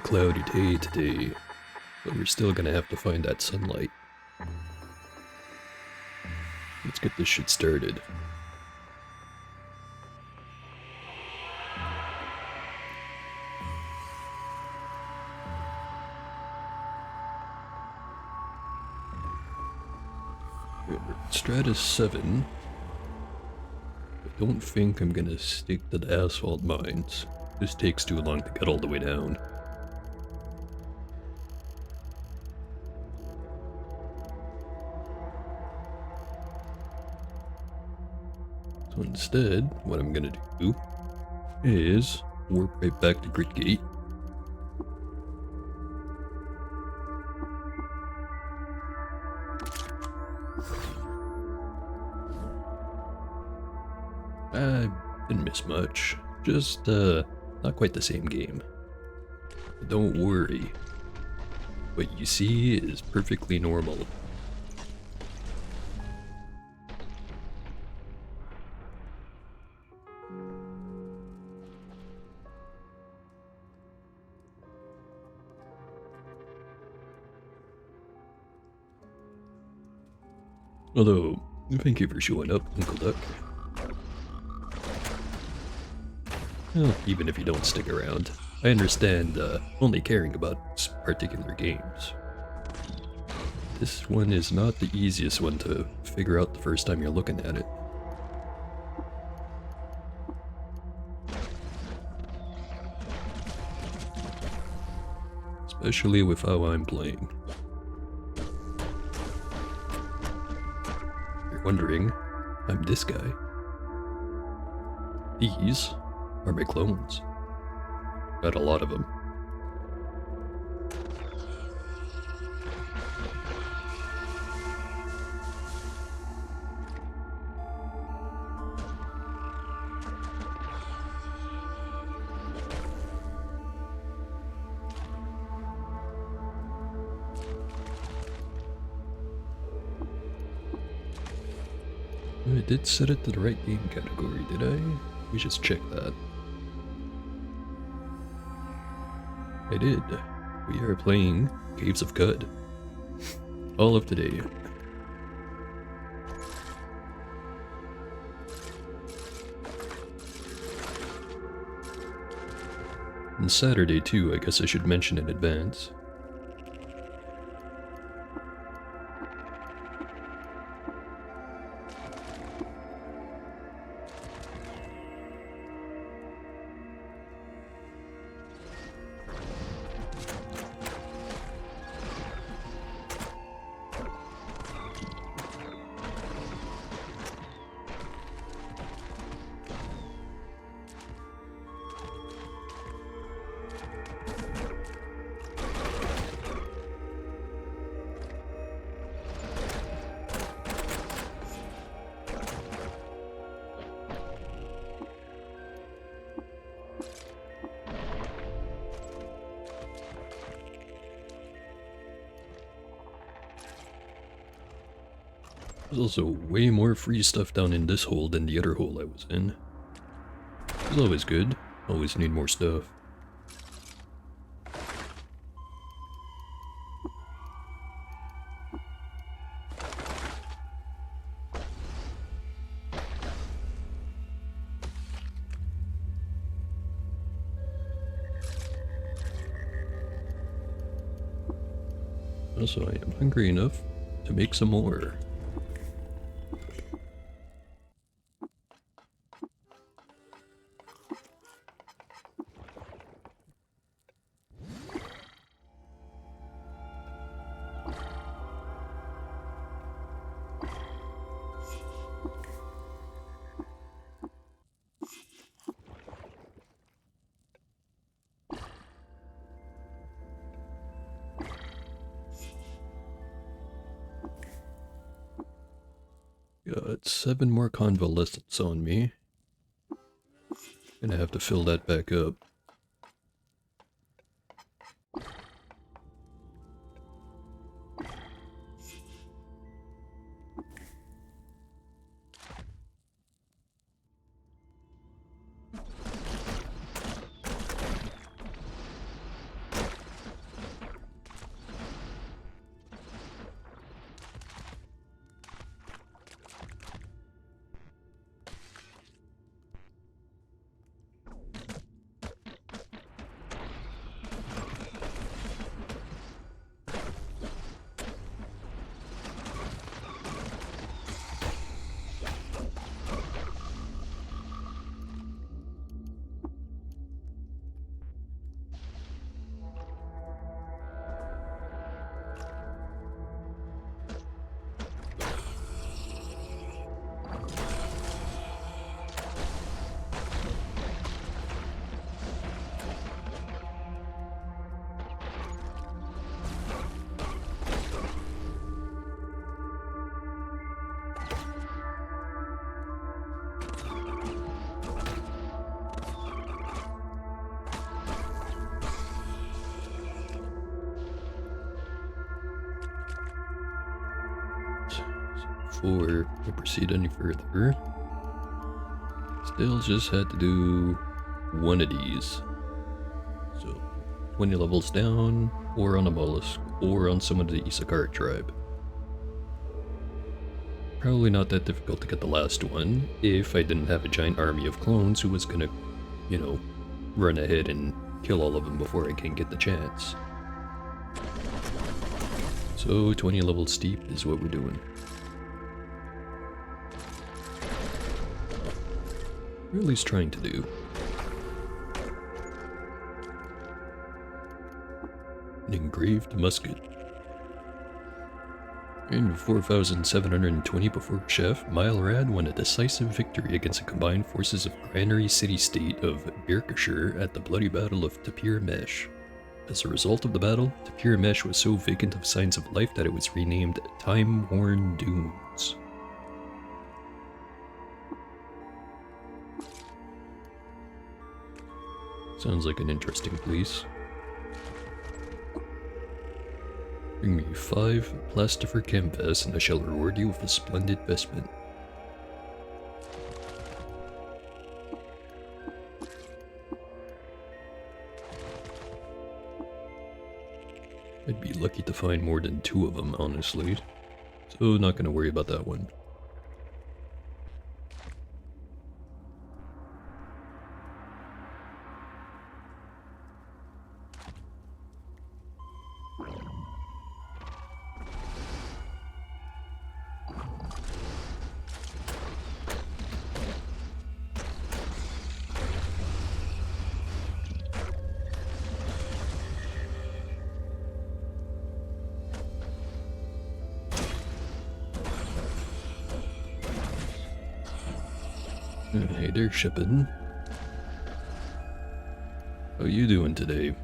cloudy day today, but we're still gonna have to find that sunlight. Let's get this shit started. Stratus 7. I don't think I'm gonna stick to the asphalt mines. This takes too long to get all the way down. So instead, what I'm gonna do is warp right back to Grid Gate. I didn't miss much, just not quite the same game. But don't worry, what you see is perfectly normal. Although, thank you for showing up, Uncle Duck. Well, even if you don't stick around, I understand only caring about particular games. This one is not the easiest one to figure out the first time you're looking at it. Especially with how I'm playing. You're wondering, I'm this guy. These are my clones. Got a lot of them. I did set it to the right game category, did I? We just check that. I did. We are playing Caves of Cud. All of today. And Saturday too, I guess I should mention in advance. There's also way more free stuff down in this hole than the other hole I was in. It's always good. Always need more stuff. Also, I am hungry enough to make some more. Got 7 more convalescence on me. Gonna have to fill that back up. before I proceed any further. Still just had to do one of these. So, 20 levels down, or on a mollusk, or on some of the Isakar tribe. Probably not that difficult to get the last one, if I didn't have a giant army of clones who was gonna, you know, run ahead and kill all of them before I can get the chance. So 20 levels steep is what we're doing. Or at least trying to do. An engraved musket. In 4720 before Chef, Maelrad won a decisive victory against the combined forces of Granary city-state of Birkashire at the bloody Battle of Tapir Mesh. As a result of the battle, Tapir Mesh was so vacant of signs of life that it was renamed Time-Worn Dunes. Sounds like an interesting place. Bring me 5 plastifer canvas and I shall reward you with a splendid vestment. I'd be lucky to find more than 2 of them, honestly. So not gonna worry about that one. Hey there, shipping. How you doing today?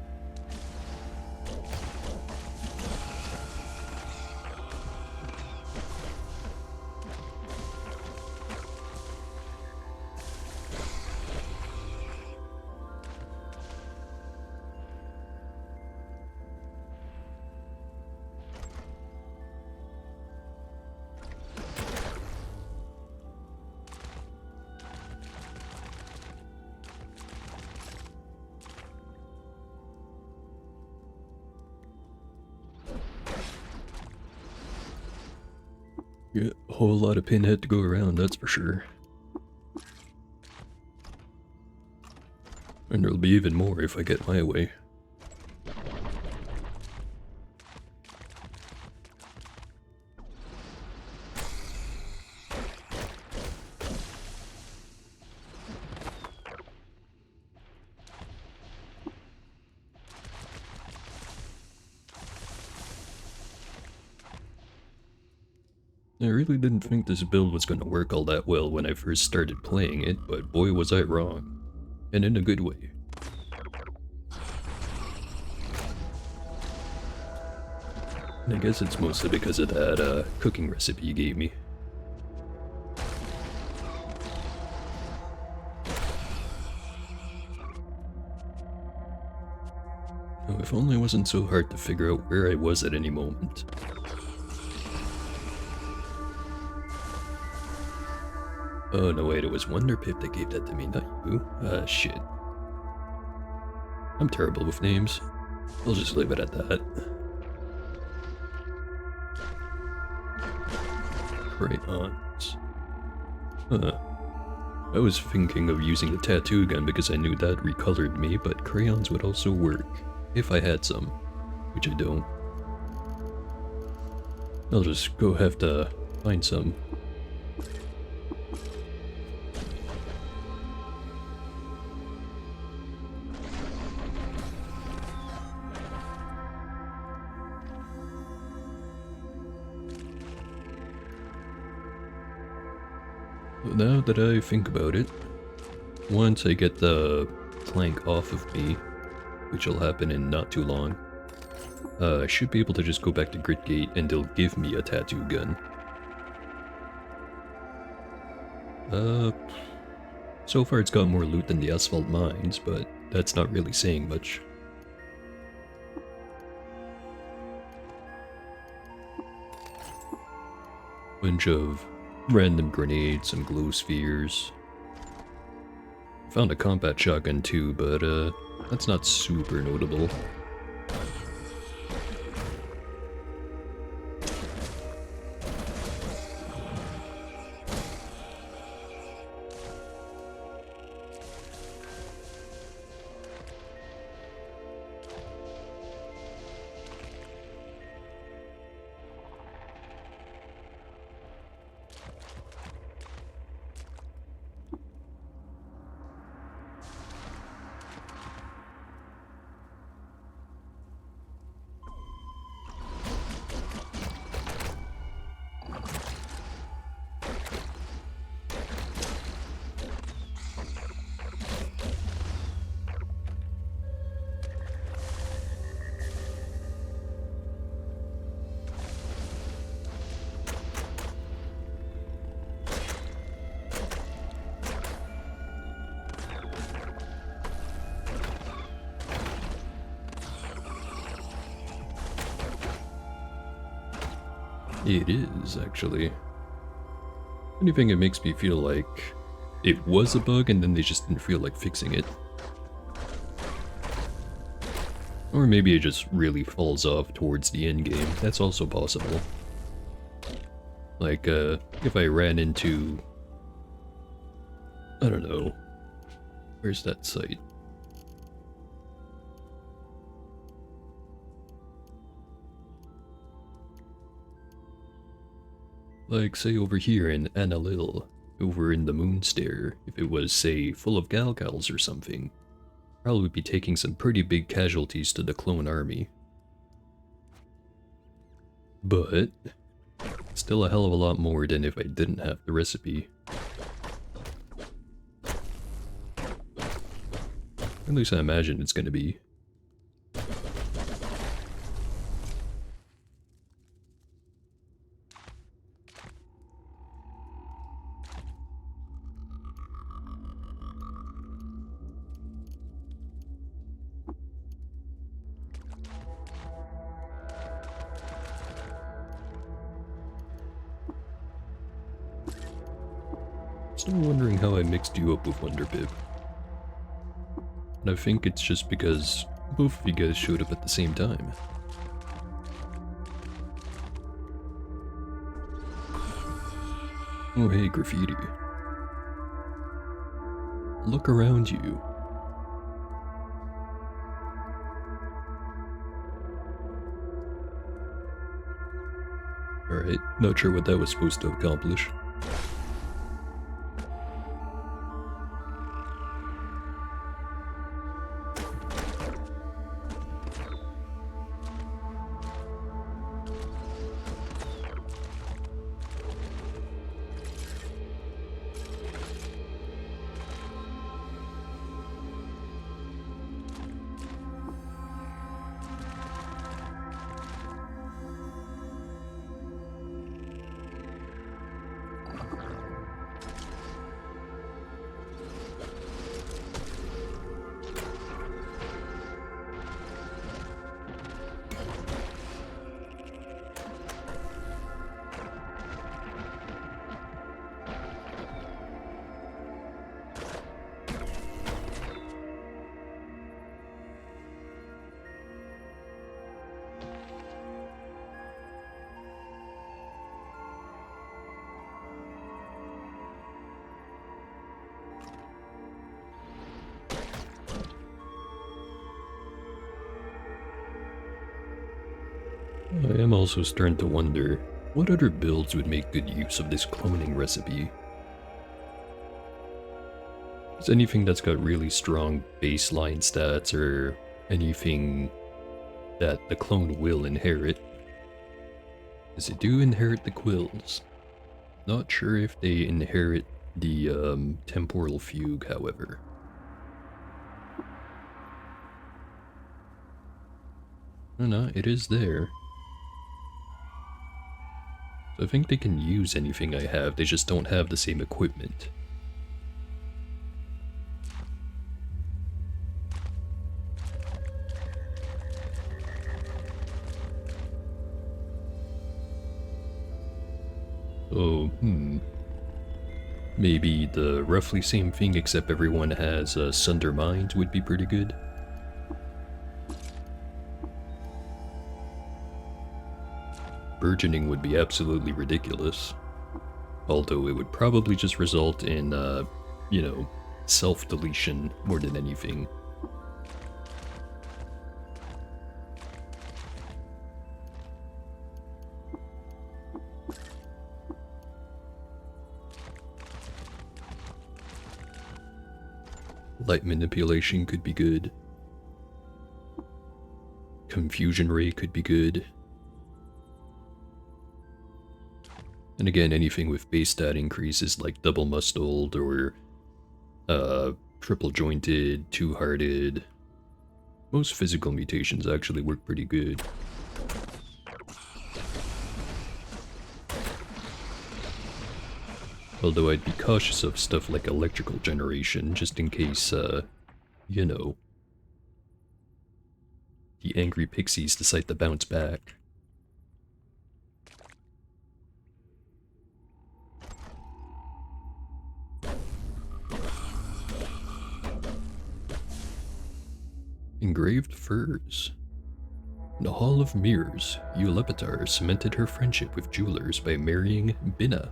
Yeah, a whole lot of pinhead to go around, that's for sure. And there'll be even more if I get my way. I really didn't think this build was going to work all that well when I first started playing it, but boy was I wrong. And in a good way. And I guess it's mostly because of that cooking recipe you gave me. Oh, if only it wasn't so hard to figure out where I was at any moment. Oh no wait, it was Wonderpip that gave that to me, not you. Shit. I'm terrible with names. I'll just leave it at that. Crayons. Huh. I was thinking of using the tattoo gun because I knew that recolored me, but crayons would also work. If I had some. Which I don't. I'll just go have to find some. Now that I think about it, once I get the plank off of me, which will happen in not too long, I should be able to just go back to Gritgate and they'll give me a tattoo gun. So far it's got more loot than the asphalt mines, but that's not really saying much. Bunch of random grenades, some glow spheres. Found a combat shotgun too, but that's not super notable. It is, actually. If anything, it makes me feel like it was a bug and then they just didn't feel like fixing it. Or maybe it just really falls off towards the end game. That's also possible. Like, if I ran into... I don't know. Where's that site? Like, say over here in Annalil, over in the Moonstare, if it was, say, full of Galgals or something, probably be taking some pretty big casualties to the clone army. But, still a hell of a lot more than if I didn't have the recipe. At least I imagine it's gonna be. Still wondering how I mixed you up with Wonderpip. And I think it's just because both of you guys showed up at the same time. Oh hey, graffiti. Look around you. Alright, not sure what that was supposed to accomplish. I am also starting to wonder, what other builds would make good use of this cloning recipe? Is anything that's got really strong baseline stats or anything that the clone will inherit? Because they do inherit the quills. Not sure if they inherit the temporal fugue, however. No, it is there. So I think they can use anything I have, they just don't have the same equipment. So, maybe the roughly same thing except everyone has Sunder Mind would be pretty good. Burgeoning would be absolutely ridiculous. Although it would probably just result in, you know, self-deletion more than anything. Light manipulation could be good. Confusion ray could be good. And again, anything with base stat increases like double muscled or triple jointed, two-hearted. Most physical mutations actually work pretty good. Although I'd be cautious of stuff like electrical generation, just in case, you know, the angry pixies decide to bounce back. Engraved furs. In the Hall of Mirrors, Eulepitar cemented her friendship with jewelers by marrying Binna.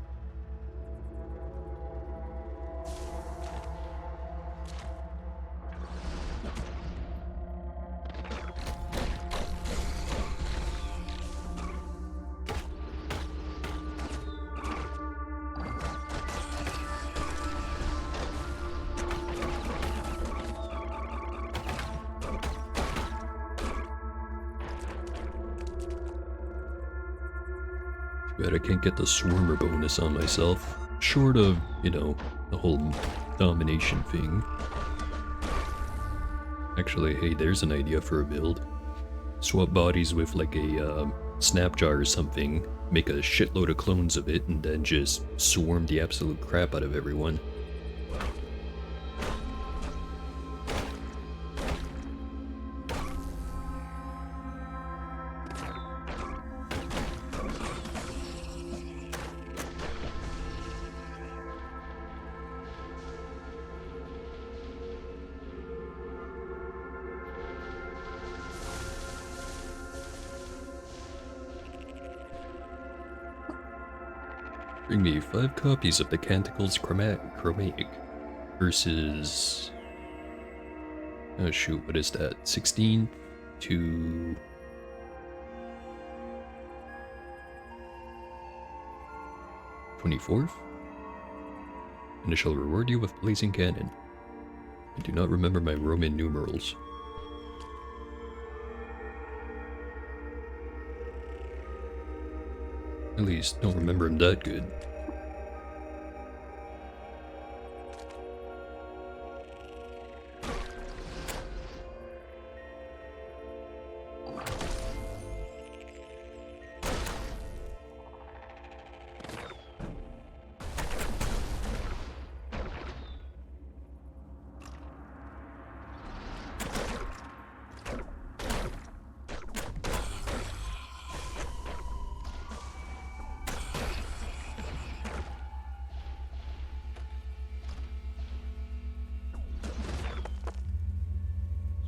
But I can't get the Swarmer bonus on myself, short of, you know, the whole domination thing. Actually, hey, there's an idea for a build. Swap bodies with like a snapjar or something, make a shitload of clones of it, and then just swarm the absolute crap out of everyone. Bring me 5 copies of the Canticles Chromatic versus... oh shoot, what is that? 16 to... 24th? And I shall reward you with Blazing Cannon. I do not remember my Roman numerals. At least, don't remember him that good.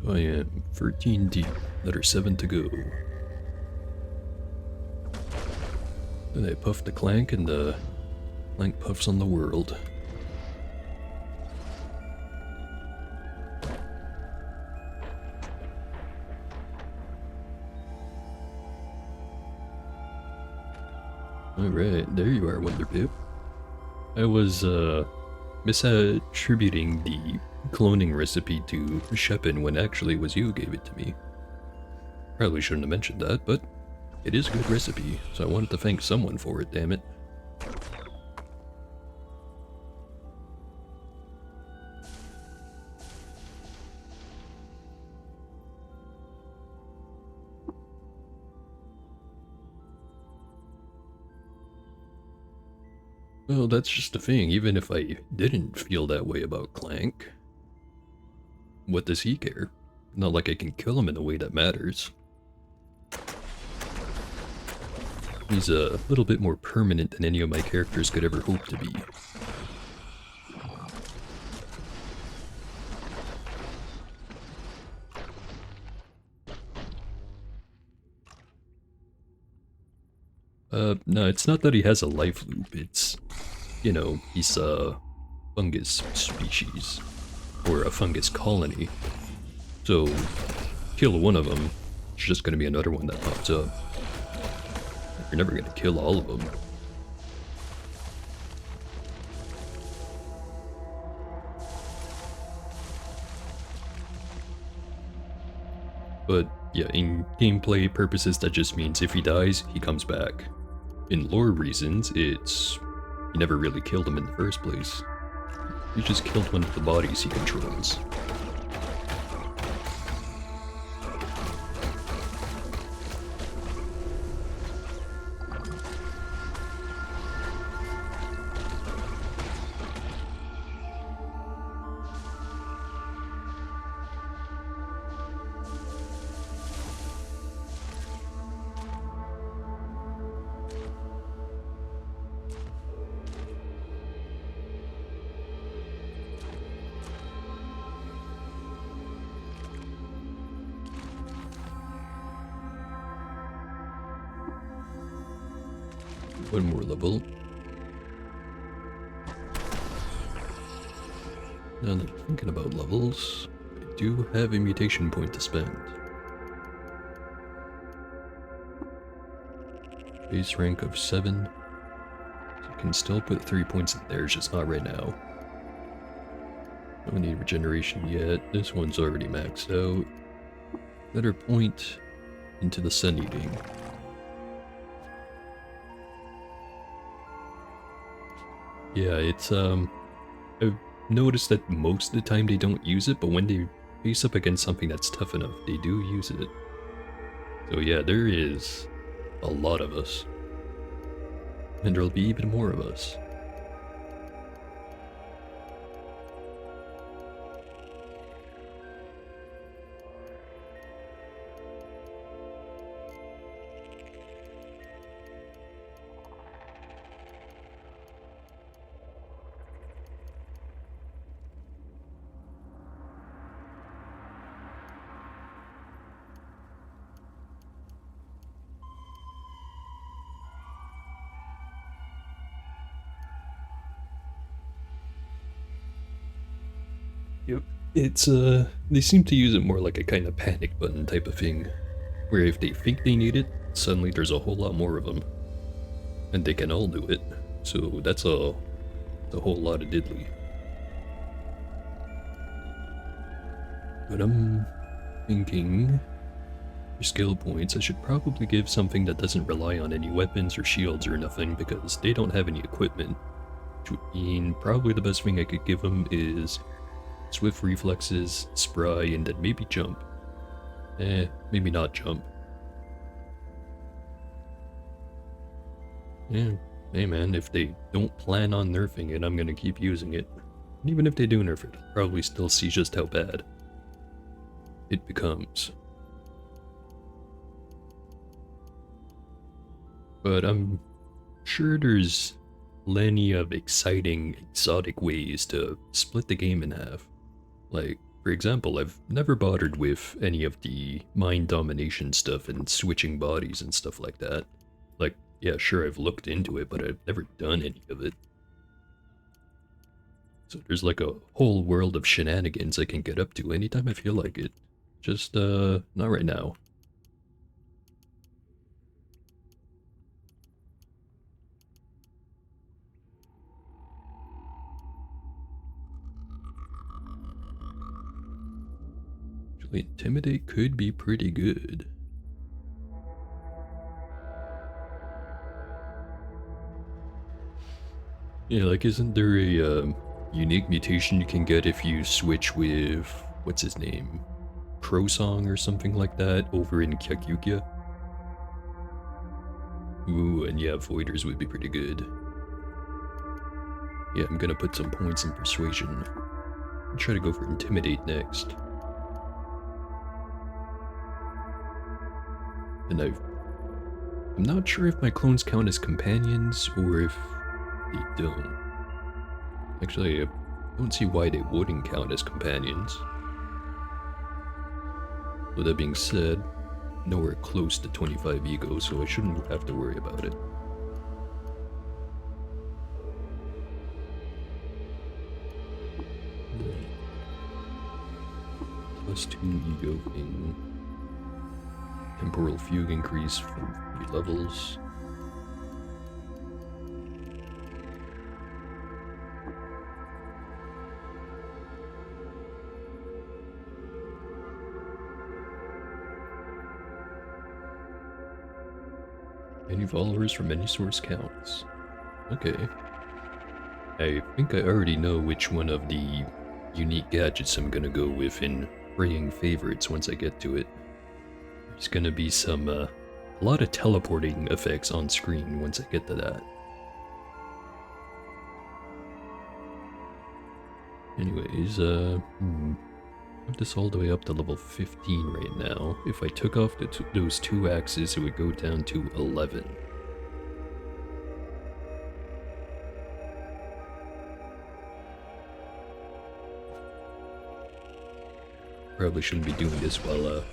I am 13 deep, another 7 to go. Then I puff the clank and the clank puffs on the world. Alright, there you are, Wonderpip. I was, misattributing the cloning recipe to Shepin when actually it was you who gave it to me. Probably shouldn't have mentioned that, but it is a good recipe, so I wanted to thank someone for it, damn it. Well, that's just the thing, even if I didn't feel that way about Clank, what does he care? Not like I can kill him in a way that matters. He's a little bit more permanent than any of my characters could ever hope to be. No, it's not that he has a life loop, it's, you know, he's a fungus species, or a fungus colony. So, kill one of them, there's just gonna be another one that pops up. You're never gonna kill all of them. But yeah, in gameplay purposes, that just means if he dies, he comes back. In lore reasons, it's you never really killed him in the first place. You just killed one of the bodies he controls. One more level. Now that I'm thinking about levels, I do have a mutation point to spend. Base rank of 7. So you can still put 3 points in there, just not right now. Don't need regeneration yet. This one's already maxed out. Better point into the sun eating. Yeah, it's, I've noticed that most of the time they don't use it, but when they face up against something that's tough enough, they do use it. So yeah, there is a lot of us. And there'll be even more of us. Yep. It's, they seem to use it more like a kind of panic button type of thing, where if they think they need it, suddenly there's a whole lot more of them. And they can all do it, so that's a whole lot of diddly. But I'm thinking, for skill points, I should probably give something that doesn't rely on any weapons or shields or nothing, because they don't have any equipment. Which would mean probably the best thing I could give them is swift reflexes, spry, and then maybe jump. Maybe not jump. Yeah, hey man, if they don't plan on nerfing it, I'm gonna keep using it. And even if they do nerf it, I'll probably still see just how bad it becomes. But I'm sure there's plenty of exciting, exotic ways to split the game in half. Like, for example, I've never bothered with any of the mind domination stuff and switching bodies and stuff like that. Like, yeah, sure, I've looked into it, but I've never done any of it. So there's like a whole world of shenanigans I can get up to anytime I feel like it. Just, not right now. Intimidate could be pretty good. Yeah, like isn't there a unique mutation you can get if you switch with, what's his name? Crowsong or something like that over in Kyakyukia? Ooh, and yeah, Voiders would be pretty good. Yeah, I'm gonna put some points in Persuasion. I'll try to go for Intimidate next. And I've I'm not sure if my clones count as companions or if they don't. Actually, I don't see why they wouldn't count as companions. With that being said, nowhere close to 25 ego, so I shouldn't have to worry about it. +2 ego in temporal fugue increase from 3 levels. Any followers from any source counts. Okay. I think I already know which one of the unique gadgets I'm gonna go with in praying favorites once I get to it. There's gonna be a lot of teleporting effects on screen once I get to that. Anyways, I have this all the way up to level 15 right now. If I took off those 2 axes, it would go down to 11. Probably shouldn't be doing this while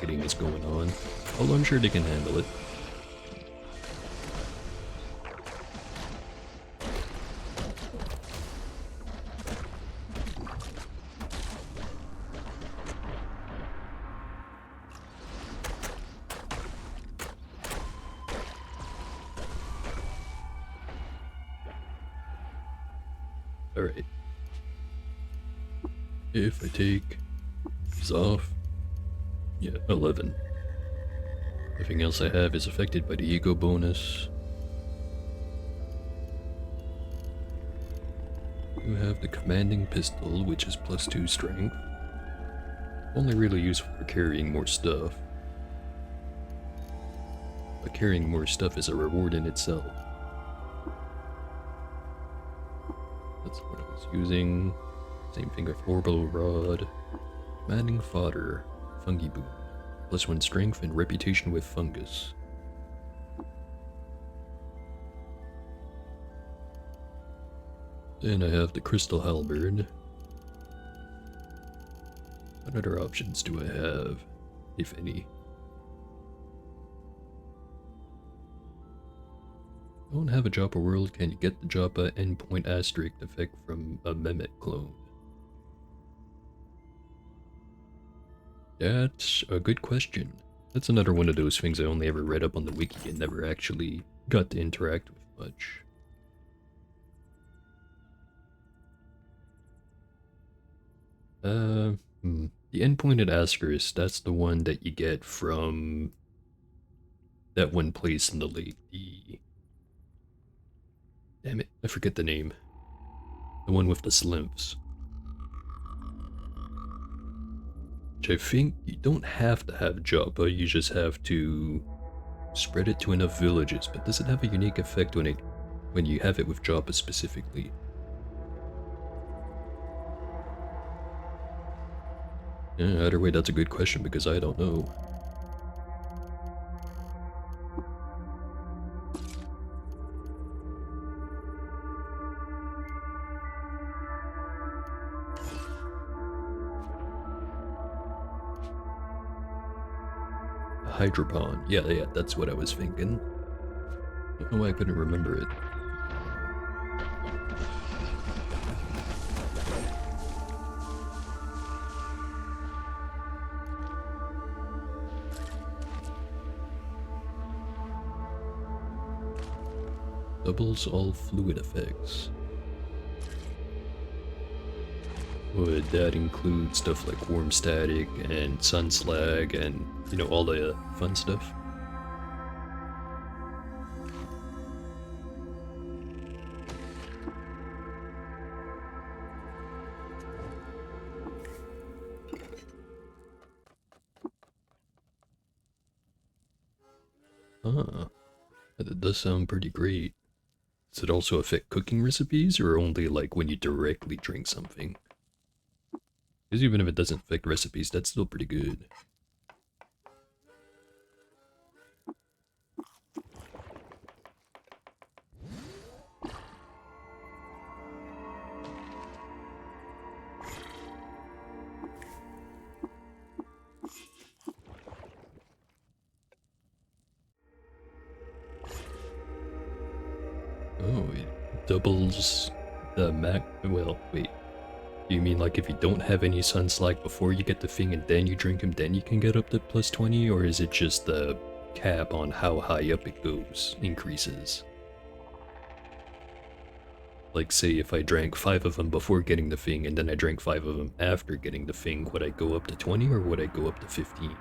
getting this going on, although I'm sure they can handle it. Alright. If I take these off, yeah, 11. Everything else I have is affected by the ego bonus. You have the commanding pistol, which is +2 strength. Only really useful for carrying more stuff. But carrying more stuff is a reward in itself. That's what I was using. Same thing with orbital rod. Commanding fodder. Fungi boom. +1 strength and reputation with fungus. Then I have the crystal halberd. What other options do I have, if any? Don't have a Joppa world. Can you get the Joppa endpoint asterisk effect from a Mehmet clone? That's a good question. That's another one of those things I only ever read up on the wiki and never actually got to interact with much. The endpointed asterisk, that's the one that you get from that one place in the lake. Damn it, I forget the name. The one with the slimps. Which I think you don't have to have Joppa, you just have to spread it to enough villages, but does it have a unique effect when you have it with Joppa specifically? Yeah, either way, that's a good question because I don't know. Hydropon. Yeah, that's what I was thinking. I don't know why I couldn't remember it. Doubles all fluid effects. Would that include stuff like worm static and sun slag and, you know, all the fun stuff? Huh. That does sound pretty great. Does it also affect cooking recipes or only like when you directly drink something? Because even if it doesn't affect recipes, that's still pretty good. Oh, it doubles the mac. Well, wait. Do you mean like if you don't have any sun slag before you get the thing and then you drink them, then you can get up to plus 20? Or is it just the cap on how high up it goes increases? Like, say if I drank 5 of them before getting the thing and then I drank 5 of them after getting the thing, would I go up to 20 or would I go up to 15?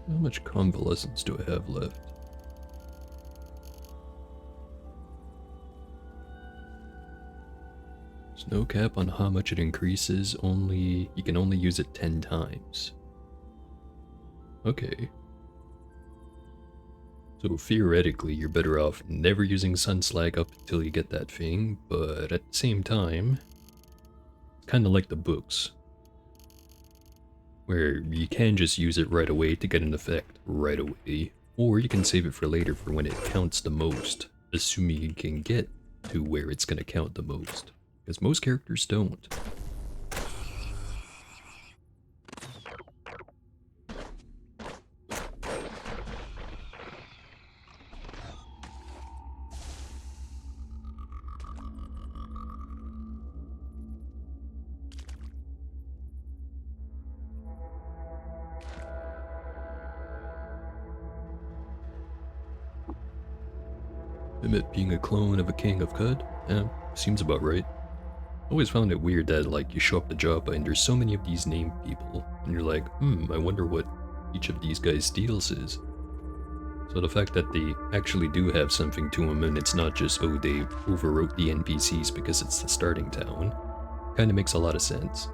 How much convalescence do I have left? There's no cap on how much it increases, only you can only use it 10 times. Okay. So theoretically, you're better off never using sun slag up until you get that thing, but at the same time, it's kind of like the books, where you can just use it right away to get an effect right away, or you can save it for later for when it counts the most, assuming you can get to where it's going to count the most, because most characters don't. Emmett being a clone of a king of Cud? Yeah, seems about right. Always found it weird that, like, you show up to Joppa and there's so many of these named people, and you're like, I wonder what each of these guys' deals is. So the fact that they actually do have something to them and it's not just, oh, they overwrote the NPCs because it's the starting town, kinda makes a lot of sense.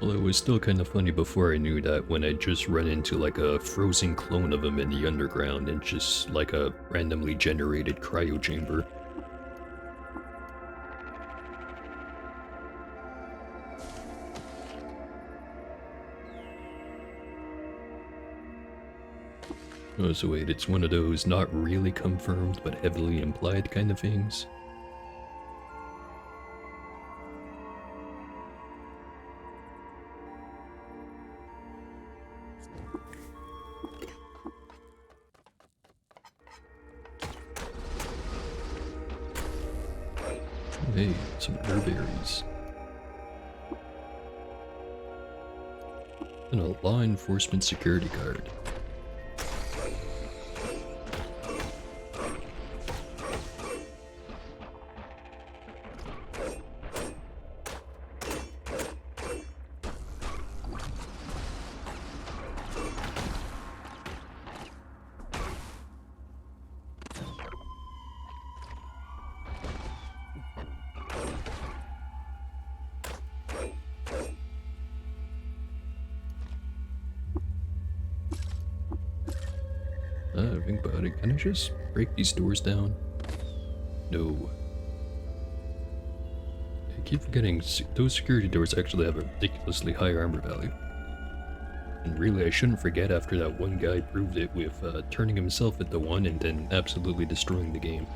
Although it was still kind of funny before I knew that when I just run into like a frozen clone of him in the underground and just like a randomly generated cryo chamber. Oh, so wait, it's one of those not really confirmed but heavily implied kind of things? Hey, some herberries. And a law enforcement security guard. Think about it. Can I just break these doors down? No. I keep forgetting those security doors actually have a ridiculously high armor value. And really, I shouldn't forget after that one guy proved it with turning himself into one and then absolutely destroying the game.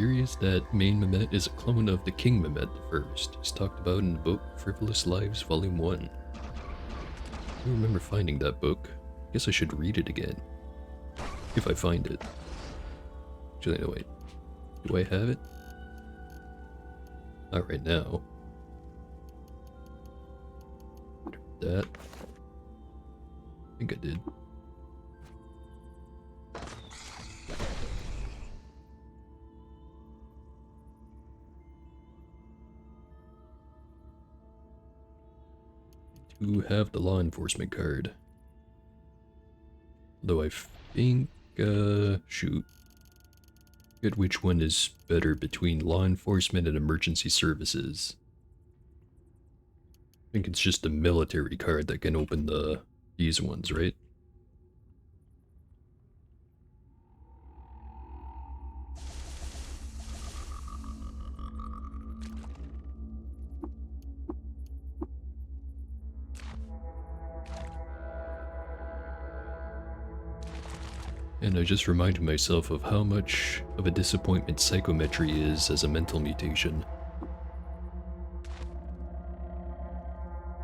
Furious that main Mehmet is a clone of the King Mehmet I, as talked about in the book Frivolous Lives Volume 1. I remember finding that book. Guess I should read it again. If I find it. Actually, no, wait. Do I have it? Not right now. That. I think I did. To have the law enforcement card. Though I think, shoot. Forget which one is better between law enforcement and emergency services. I think it's just the military card that can open these ones, right? And I just reminded myself of how much of a disappointment psychometry is as a mental mutation.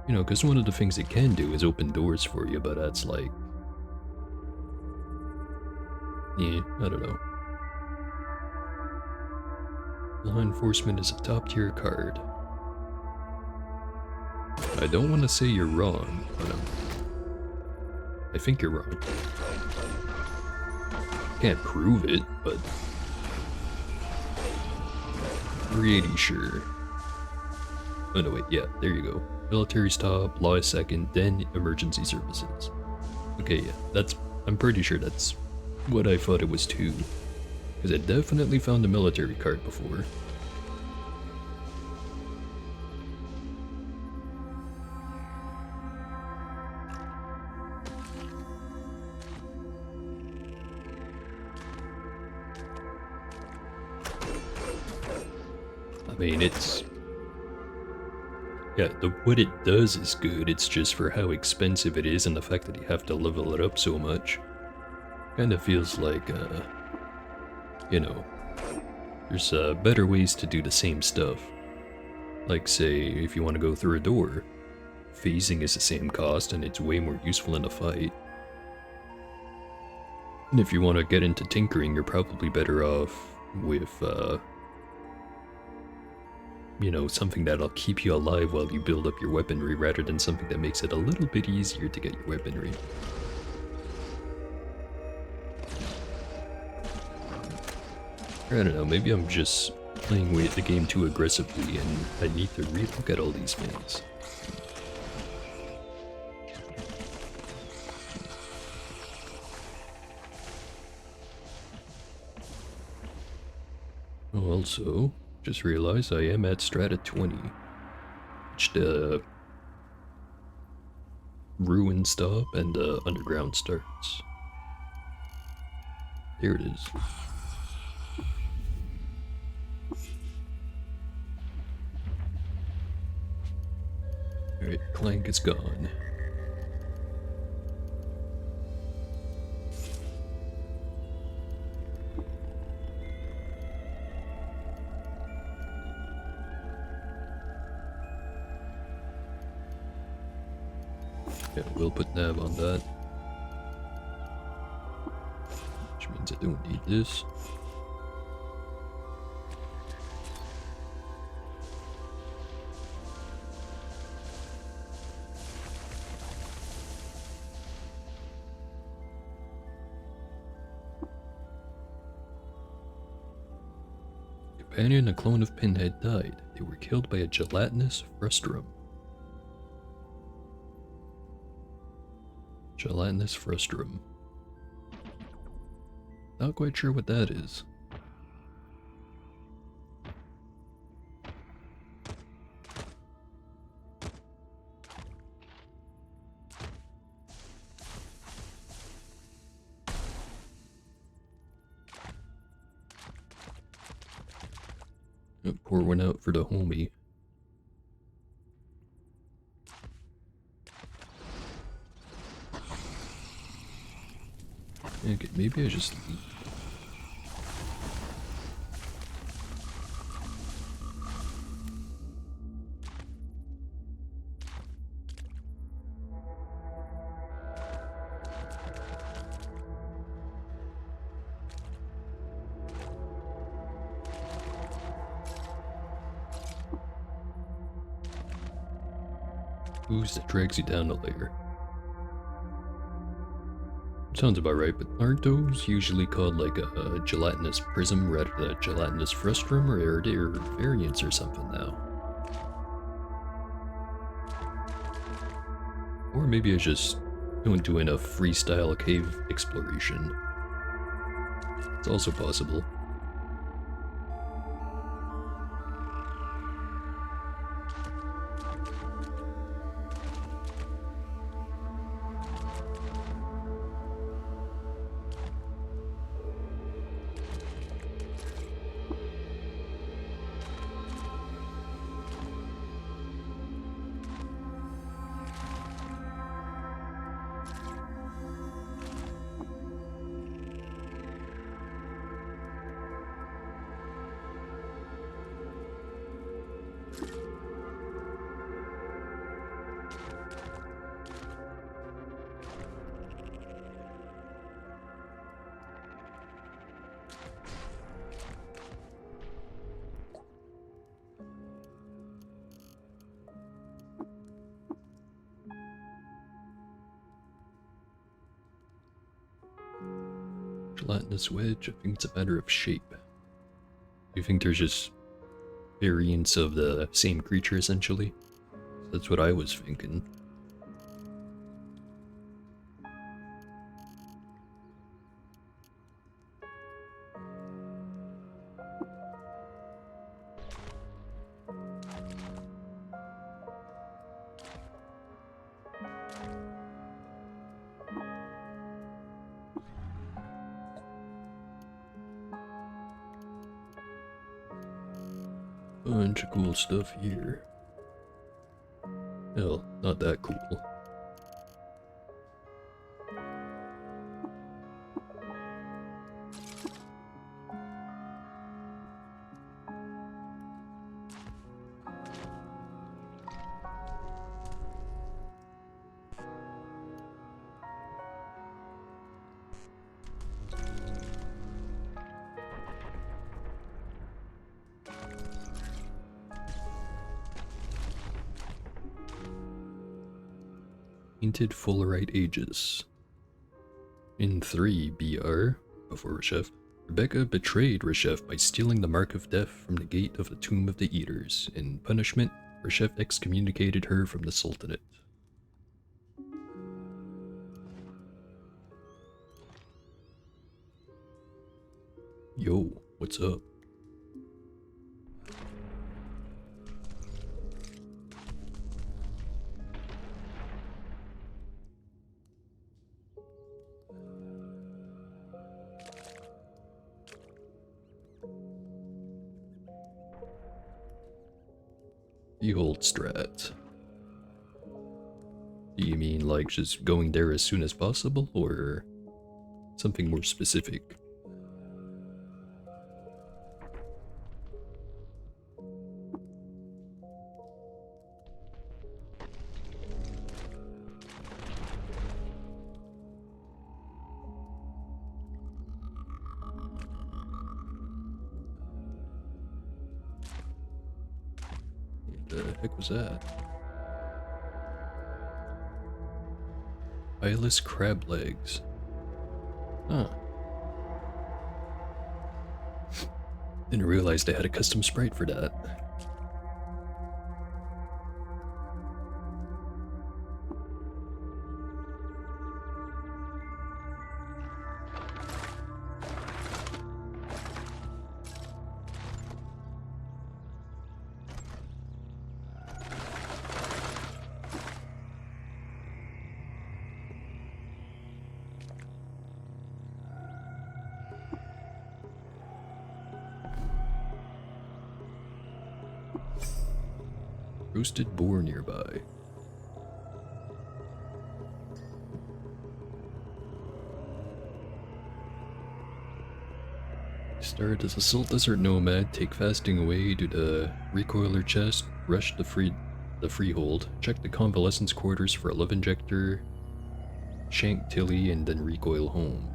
You know, because one of the things it can do is open doors for you, but that's like... yeah, I don't know. Law enforcement is a top-tier card. I don't want to say you're wrong, but I think you're wrong. Can't prove it, but pretty sure. Oh no, wait, yeah, there you go. Military's top, law is second, then emergency services. Okay, yeah, I'm pretty sure that's what I thought it was too. Because I definitely found a military card before. I mean, it's... yeah, what it does is good, it's just for how expensive it is and the fact that you have to level it up so much. Kind of feels like, you know, there's better ways to do the same stuff. Like, say, if you want to go through a door, phasing is the same cost and it's way more useful in a fight. And if you want to get into tinkering, you're probably better off with, you know, something that'll keep you alive while you build up your weaponry rather than something that makes it a little bit easier to get your weaponry. I don't know, maybe I'm just playing the game too aggressively and I need to relook at all these things. Oh, also, just realized I am at Strata 20, which the ruin stop and the underground starts. There it is. Alright, Clank is gone. Yeah, we'll put nav on that. Which means I don't need this. Companion, a clone of Pinhead, died. They were killed by a gelatinous frustrum. Gelatinous frustrum. Not quite sure what that is. Pour one out for the homie. Okay, maybe I just leave. Ooze that drags you down a layer. Sounds about right, but aren't those usually called like a gelatinous prism rather than a gelatinous frustrum, or are there variants or something now? Or maybe I just don't do enough freestyle cave exploration. It's also possible. Gelatinous wedge, I think it's a matter of shape. You think there's just variants of the same creature essentially? That's what I was thinking. Bunch of cool stuff here. Hell, not that cool. Painted Fullerite Aegis. In 3 BR, before Reshef, Rebecca betrayed Reshef by stealing the Mark of Death from the gate of the Tomb of the Eaters. In punishment, Reshef excommunicated her from the Sultanate. Yo, what's up? The old strat. Do you mean like just going there as soon as possible, or something more specific? What the heck was that? Eyeless crab legs. Huh. Didn't realize they had a custom sprite for that. Roasted boar nearby. Start as assault desert nomad, take fasting away, do the recoiler chest, rush the freehold, check the convalescence quarters for a love injector, shank Tilly, and then recoil home.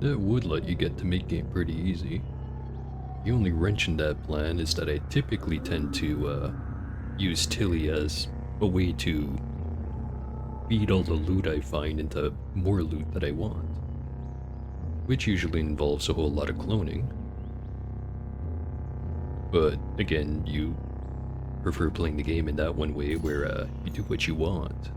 That would let you get to mid-game pretty easy. The only wrench in that plan is that I typically tend to use Tilly as a way to feed all the loot I find into more loot that I want, which usually involves a whole lot of cloning. But again, you prefer playing the game in that one way where you do what you want.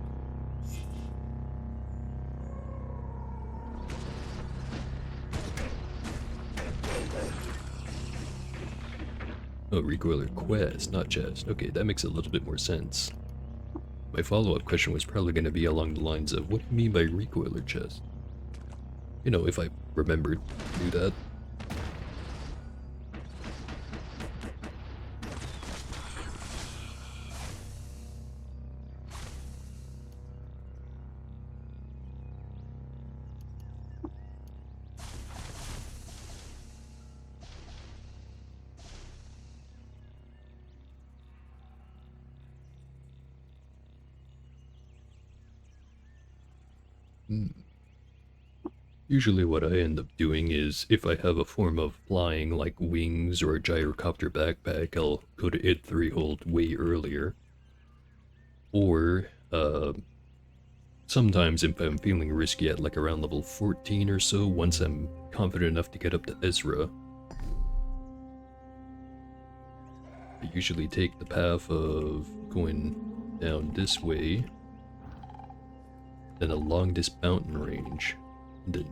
Oh, recoiler quest, not chest. Okay, that makes a little bit more sense. My follow-up question was probably going to be along the lines of, what do you mean by recoiler chest? You know, if I remembered to do that. Usually what I end up doing is, if I have a form of flying like wings or a gyrocopter backpack, I'll go to id 3 hold way earlier. Or, sometimes if I'm feeling risky at like around level 14 or so, once I'm confident enough to get up to Ezra, I usually take the path of going down this way, then along this mountain range.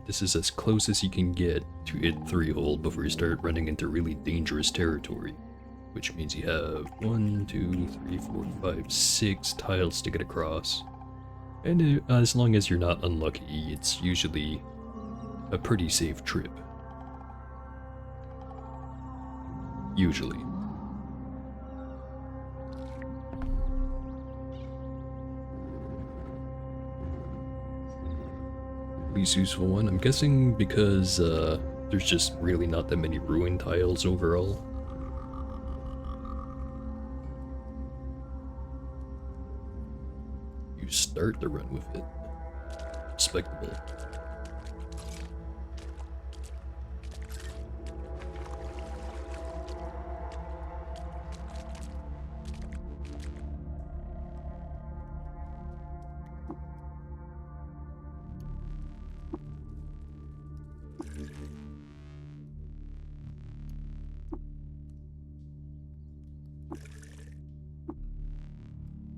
This is as close as you can get to id 3 hold before you start running into really dangerous territory. Which means you have 1, 2, 3, 4, 5, 6 tiles to get across. And as long as you're not unlucky, it's usually a pretty safe trip. Usually. Least useful one, I'm guessing because there's just really not that many ruin tiles overall. You start the run with it. Respectable.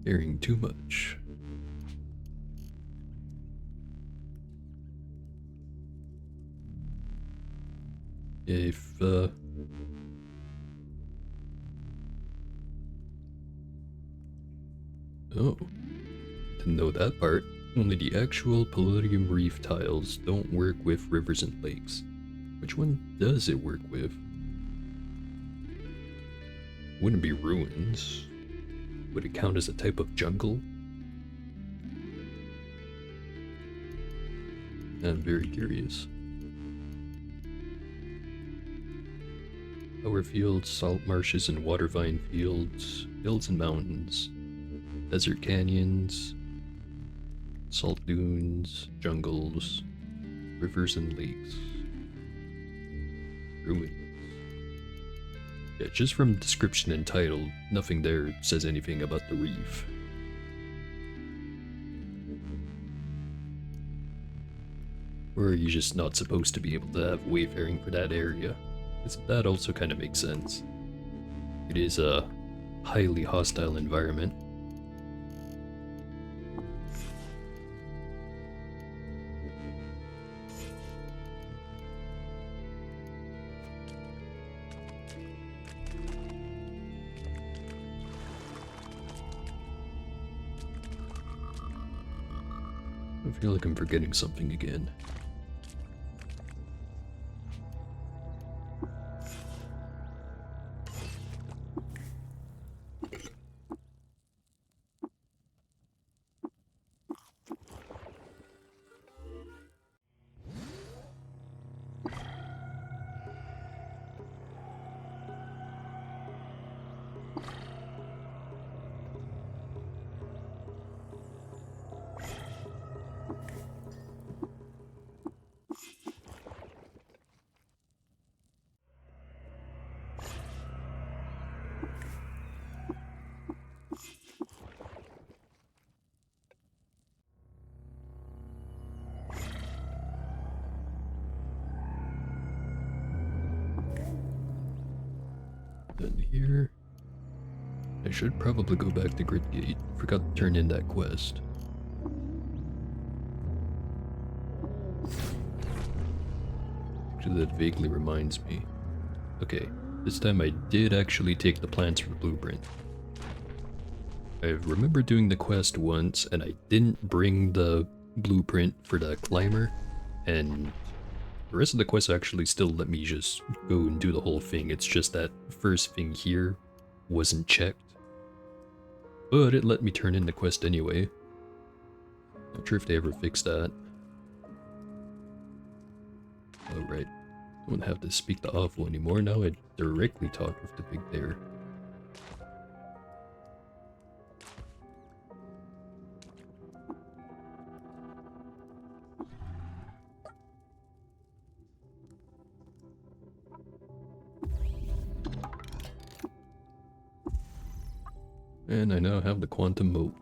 Caring too much. If, oh, didn't know that part. Only the actual Palladium Reef tiles don't work with rivers and lakes. Which one does it work with? Wouldn't be ruins. Would it count as a type of jungle? I'm very curious. Power fields, salt marshes and water vine fields, hills and mountains, desert canyons, salt dunes, jungles, rivers and lakes, ruins. Yeah, just from description and title, nothing there says anything about the reef. Or are you just not supposed to be able to have wayfaring for that area? That also kind of makes sense. It is a highly hostile environment. I feel like I'm forgetting something again. Then here. I should probably go back to Gridgate. Forgot to turn in that quest. Actually, that vaguely reminds me. Okay, this time I did actually take the plans for the blueprint. I remember doing the quest once, and I didn't bring the blueprint for the climber, and the rest of the quest actually still let me just go and do the whole thing. It's just that first thing here wasn't checked. But it let me turn in the quest anyway. Not sure if they ever fixed that. Oh right, don't have to speak to Awful anymore, now I directly talk with the Big Bear. And I now have the quantum mode.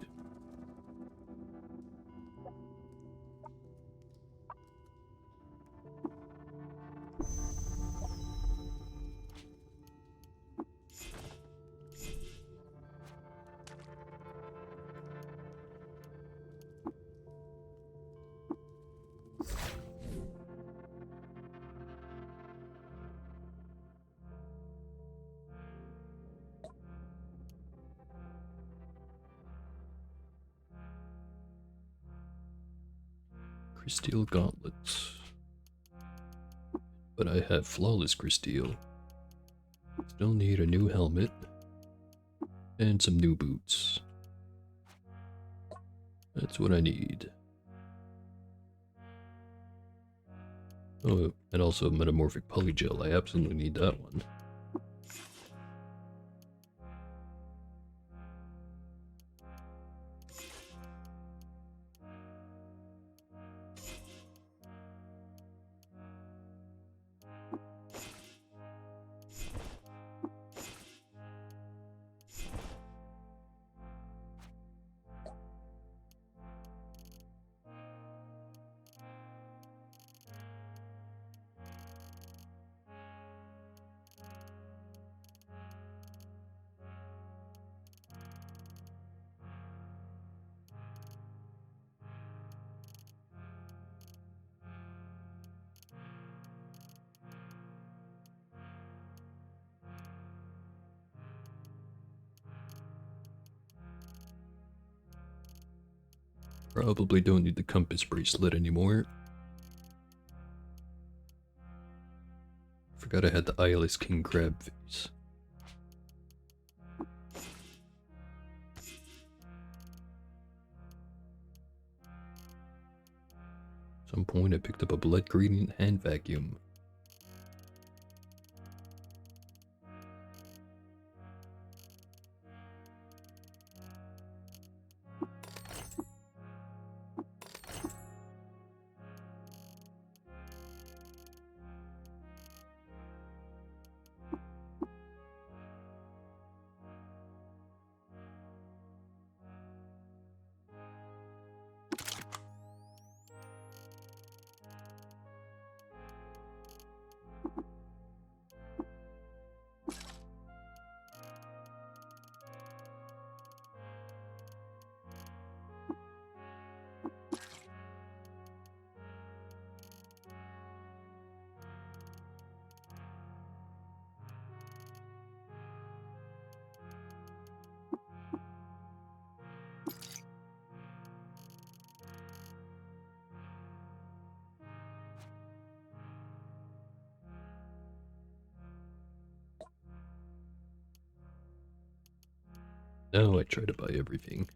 Crysteel gauntlets. But I have flawless crysteel. Still need a new helmet. And some new boots. That's what I need. Oh, and also metamorphic polygel. I absolutely need that one. Probably don't need the compass bracelet anymore. Forgot I had the eyeless king crab face. At some point I picked up a blood gradient hand vacuum. Now I try to buy everything.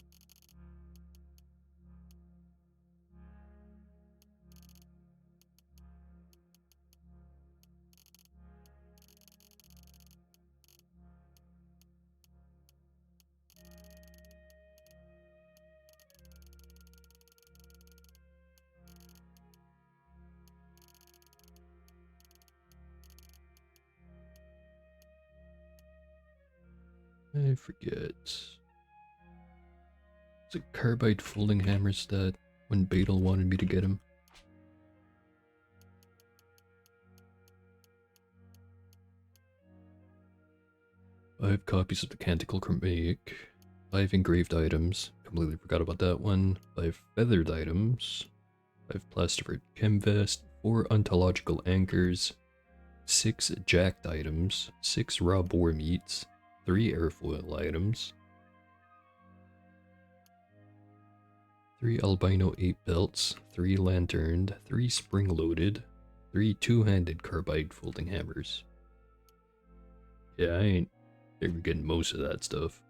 I forget. Is it carbide folding hammers that when Beetle wanted me to get him? 5 copies of the Canticle Chromatic. 5 engraved items. Completely forgot about that one. 5 feathered items. 5 plastified canvas. 4 ontological anchors. 6 jacked items. 6 raw boar meats. 3 airfoil items. 3 albino ape belts. 3 lanterned. 3 spring-loaded. 3 two-handed carbide folding hammers. Yeah, I ain't ever getting most of that stuff.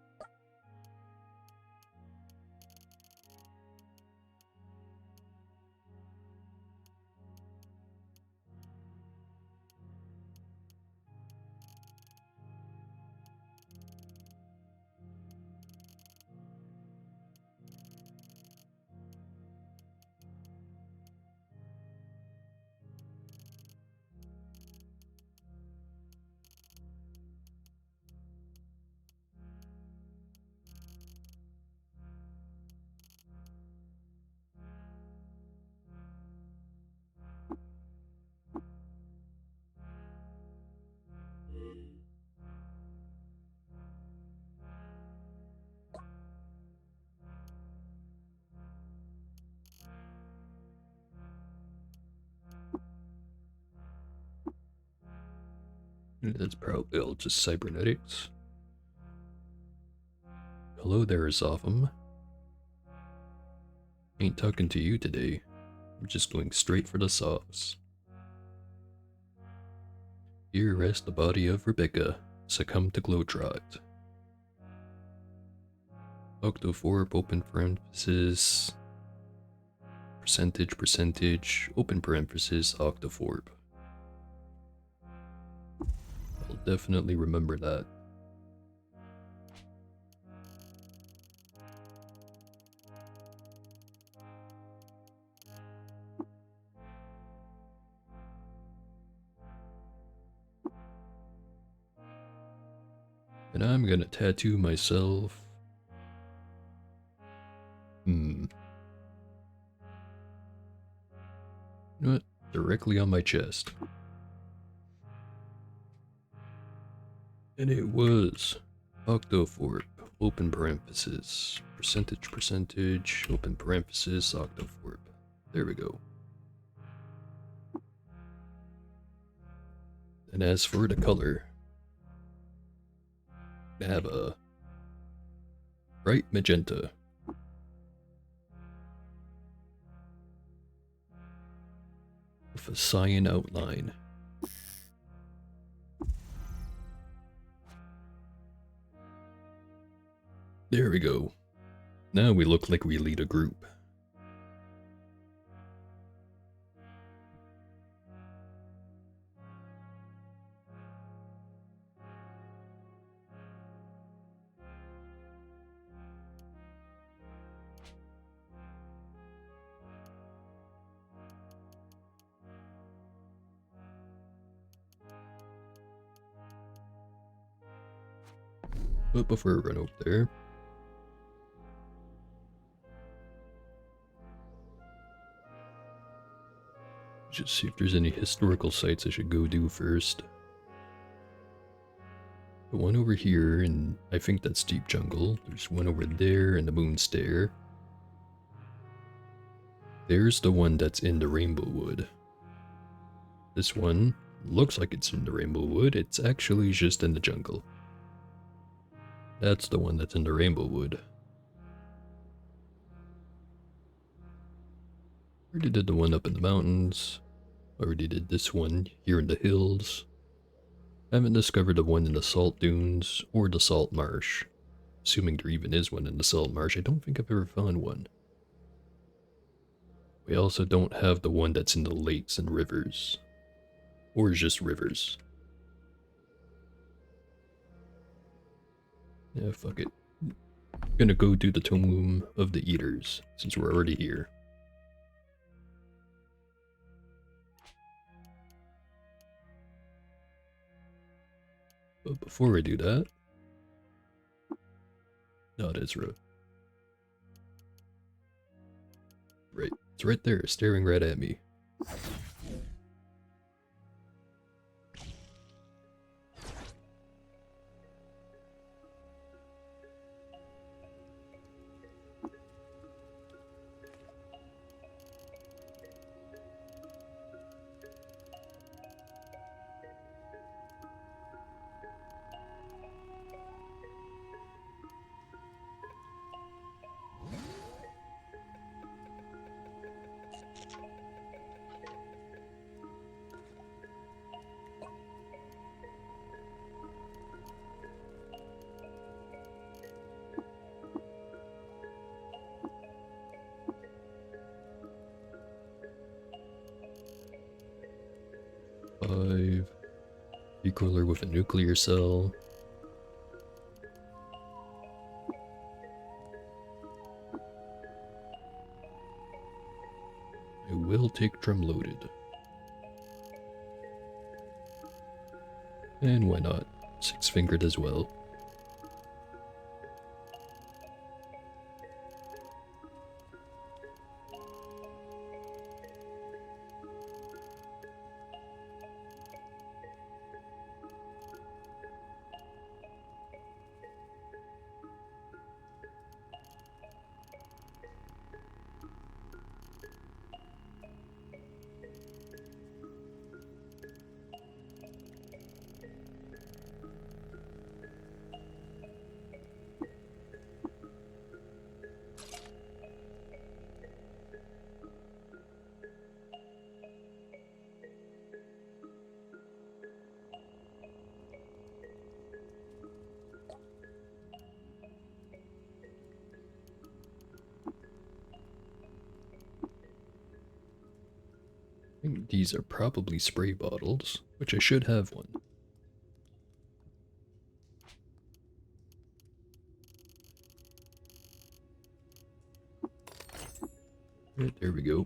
That's probably all just cybernetics. Hello there, Zopham. Ain't talking to you today. I'm just going straight for the sauce. Here rests the body of Rebecca, succumbed to Globetrot. Octoforp, open parenthesis. Percentage, open parenthesis, Octoforp. I'll definitely remember that. And I'm gonna tattoo myself. You know what? Directly on my chest. And it was Octoforp, open parenthesis, percentage, open parenthesis, Octoforp. There we go. And as for the color, I have a bright magenta. With a cyan outline. There we go. Now we look like we lead a group. But before I run up there, just see if there's any historical sites I should go do first. The one over here, and I think that's Deep Jungle. There's one over there in the Moon Stair. There's the one that's in the Rainbow Wood. This one looks like it's in the Rainbow Wood. It's actually just in the jungle. That's the one that's in the Rainbow Wood. Already did the one up in the mountains. Already did this one here in the hills. Haven't discovered the one in the salt dunes or the salt marsh. Assuming there even is one in the salt marsh, I don't think I've ever found one. We also don't have the one that's in the lakes and rivers. Or just rivers. Yeah, fuck it. Gonna go do the Tomb of the Eaters, since we're already here. But before I do that... Not Ezra. Right, it's right there, staring right at me. Recoiler with a nuclear cell. I will take drum loaded. And why not? Six-fingered as well. I think these are probably spray bottles, which I should have one. Right, there we go.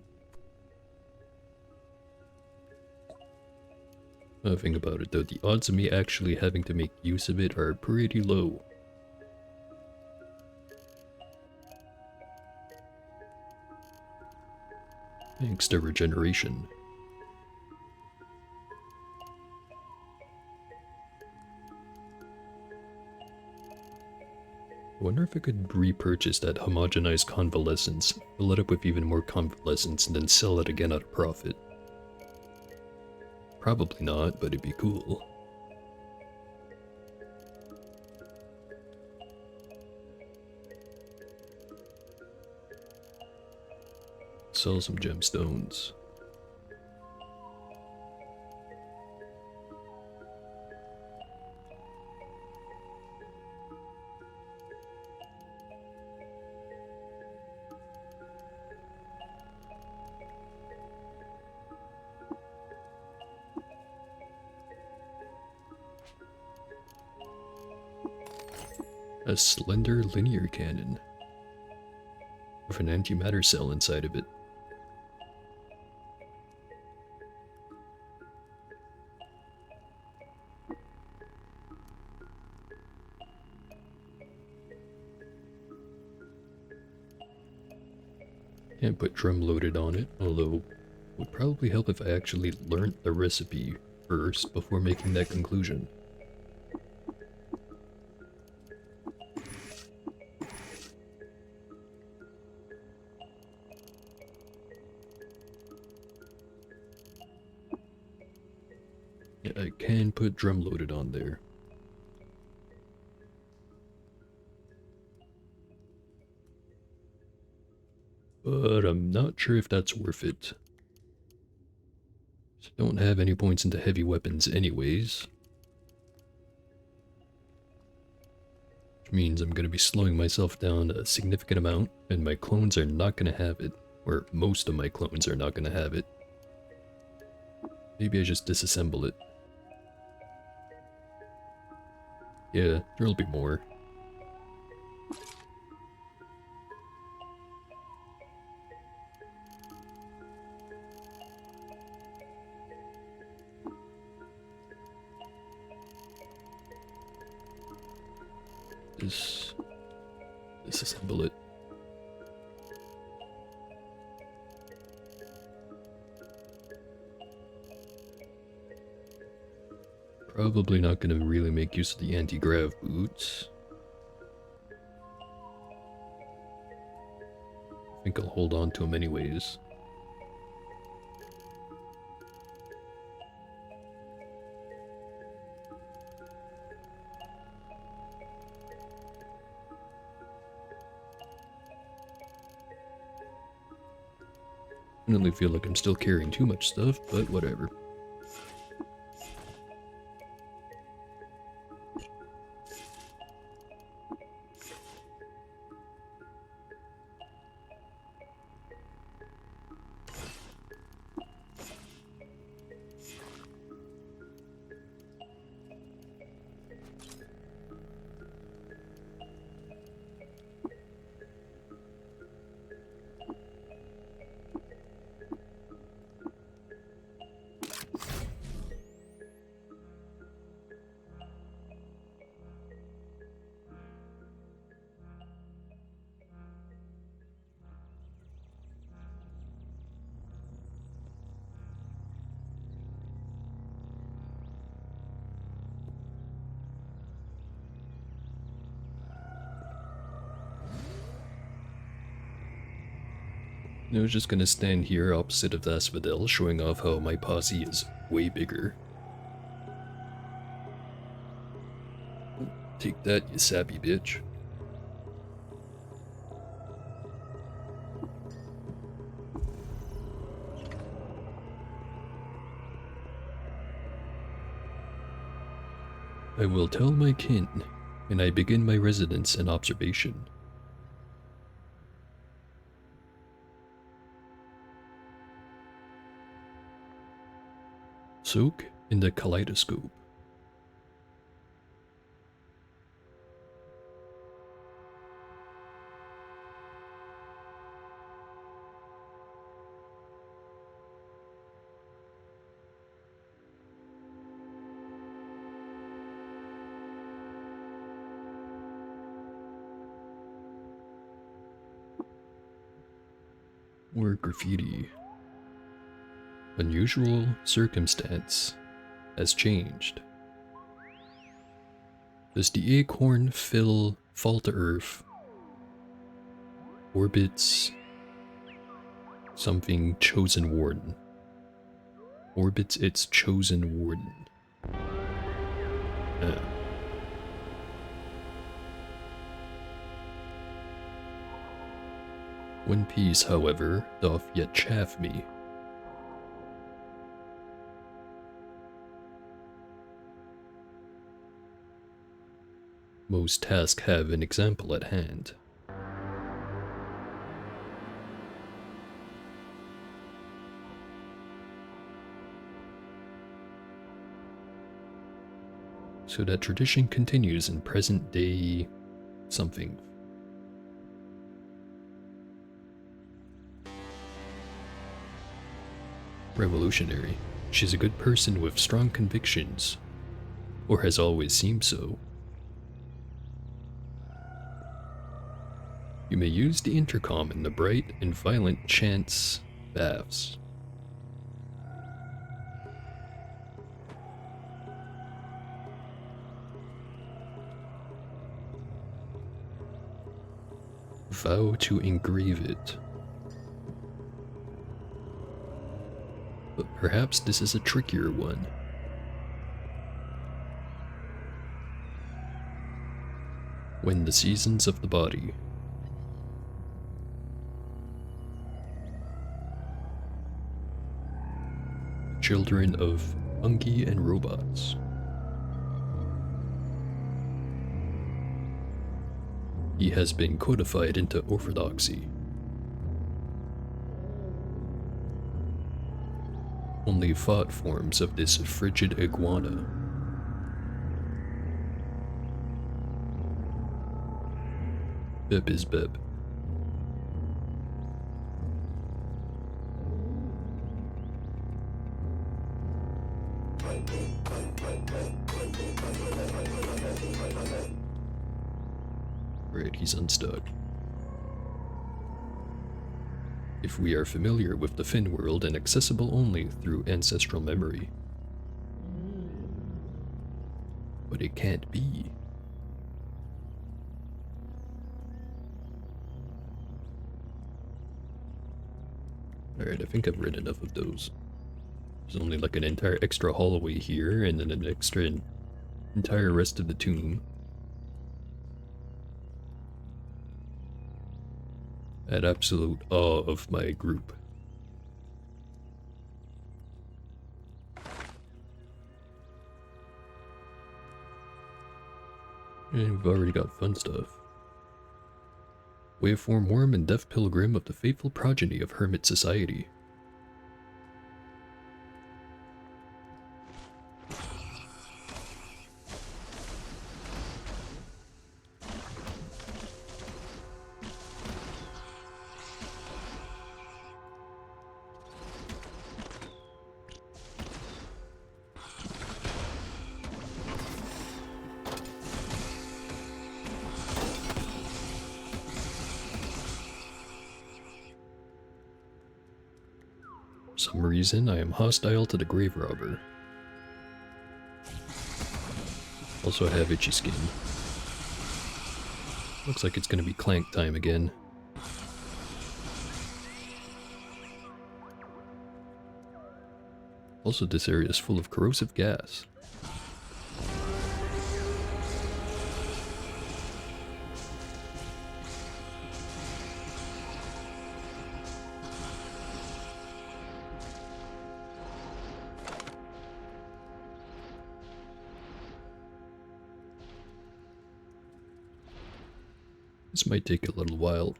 Think about it though, the odds of me actually having to make use of it are pretty low. Thanks to regeneration. I wonder if I could repurchase that homogenized convalescence, fill it up with even more convalescence, and then sell it again at a profit. Probably not, but it'd be cool. Sell some gemstones. A slender linear cannon with an antimatter cell inside of it. Can't put drum loaded on it, although would probably help if I actually learnt the recipe first before making that conclusion. Yeah, I can put drum loaded on there. But I'm not sure if that's worth it. So I don't have any points into heavy weapons anyways. Which means I'm going to be slowing myself down a significant amount, and my clones are not going to have it. Or most of my clones are not going to have it. Maybe I just disassemble it. Yeah, there'll be more. Disassemble it. Probably not going to really make use of the anti-grav boots. I think I'll hold on to them anyways. I definitely feel like I'm still carrying too much stuff, but whatever. I was just gonna stand here opposite of the asphodel, showing off how my posse is way bigger. Take that, you sappy bitch. I will tell my kin, and I begin my residence and observation. Soak in the kaleidoscope. Or graffiti. Unusual circumstance has changed. Does the acorn fall to earth? Orbits something chosen warden. Orbits its chosen warden. One piece, however, doth yet chafe me. Most tasks have an example at hand. So that tradition continues in present day something. Revolutionary. She's a good person with strong convictions, or has always seemed so. You may use the intercom in the bright and violent chance baths. Vow to engrave it. But perhaps this is a trickier one. When the seasons of the body. Children of fungi and robots. He has been codified into orthodoxy. Only thought forms of this frigid iguana. Beb is Beb. Right, he's unstuck. If we are familiar with the Finn world and accessible only through ancestral memory. But it can't be. Alright, I think I've read enough of those. There's only like an entire extra hallway here and then an entire rest of the tomb. At absolute awe of my group. And we've already got fun stuff. Waveform worm and deaf pilgrim of the faithful progeny of hermit society. For some reason, I am hostile to the grave robber. Also I have itchy skin. Looks like it's gonna be clank time again. Also, this area is full of corrosive gas. This might take a little while.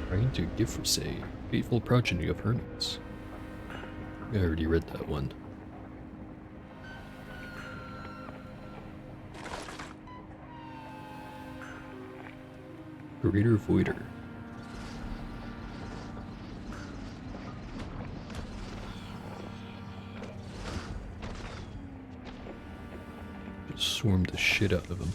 Trying to Gifrase, fateful progeny of hermits. I already read that one. Greater Voider. Just swarmed the shit out of him.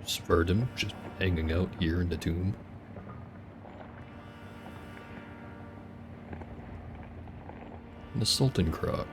Spurred just hanging out here in the tomb. And the Sultan Croc.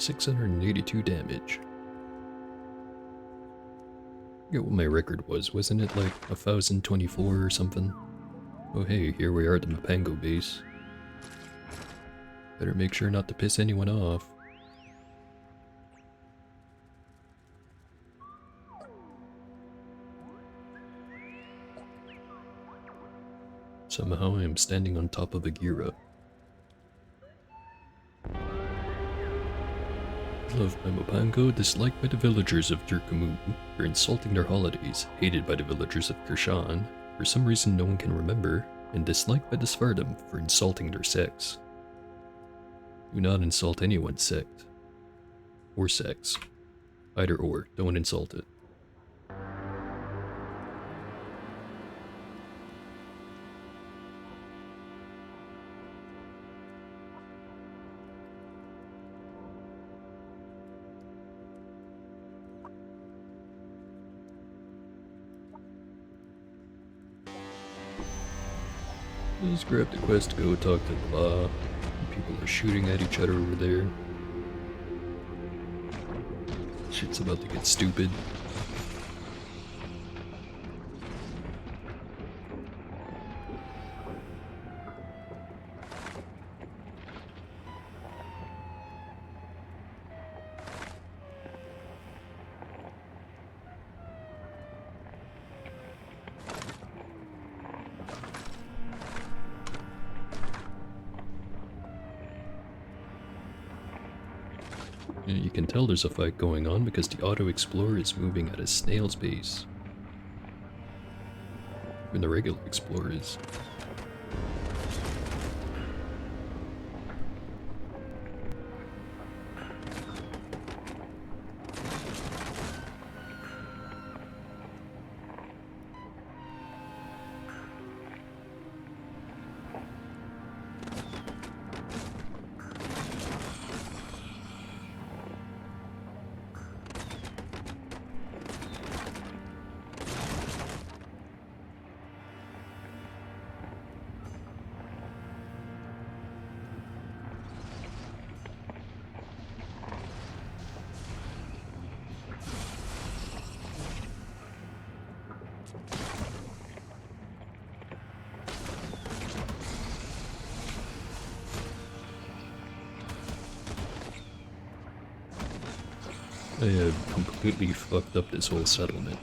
$682 damage. I forget what my record was. Wasn't it like 1024 or something? Oh hey, here we are at the Mapango base. Better make sure not to piss anyone off. Somehow I am standing on top of a Gira. Loved by Mapango, disliked by the villagers of Turkamu for insulting their holidays, hated by the villagers of Kirshan for some reason no one can remember, and disliked by the Svardom for insulting their sects. Do not insult anyone's sect. Or sex. Either or, don't insult it. Just grab the quest to go talk to the law. People are shooting at each other over there. Shit's about to get stupid. You can tell there's a fight going on because the Auto Explorer is moving at a snail's pace. When the regular Explorer is. I have completely fucked up this whole settlement.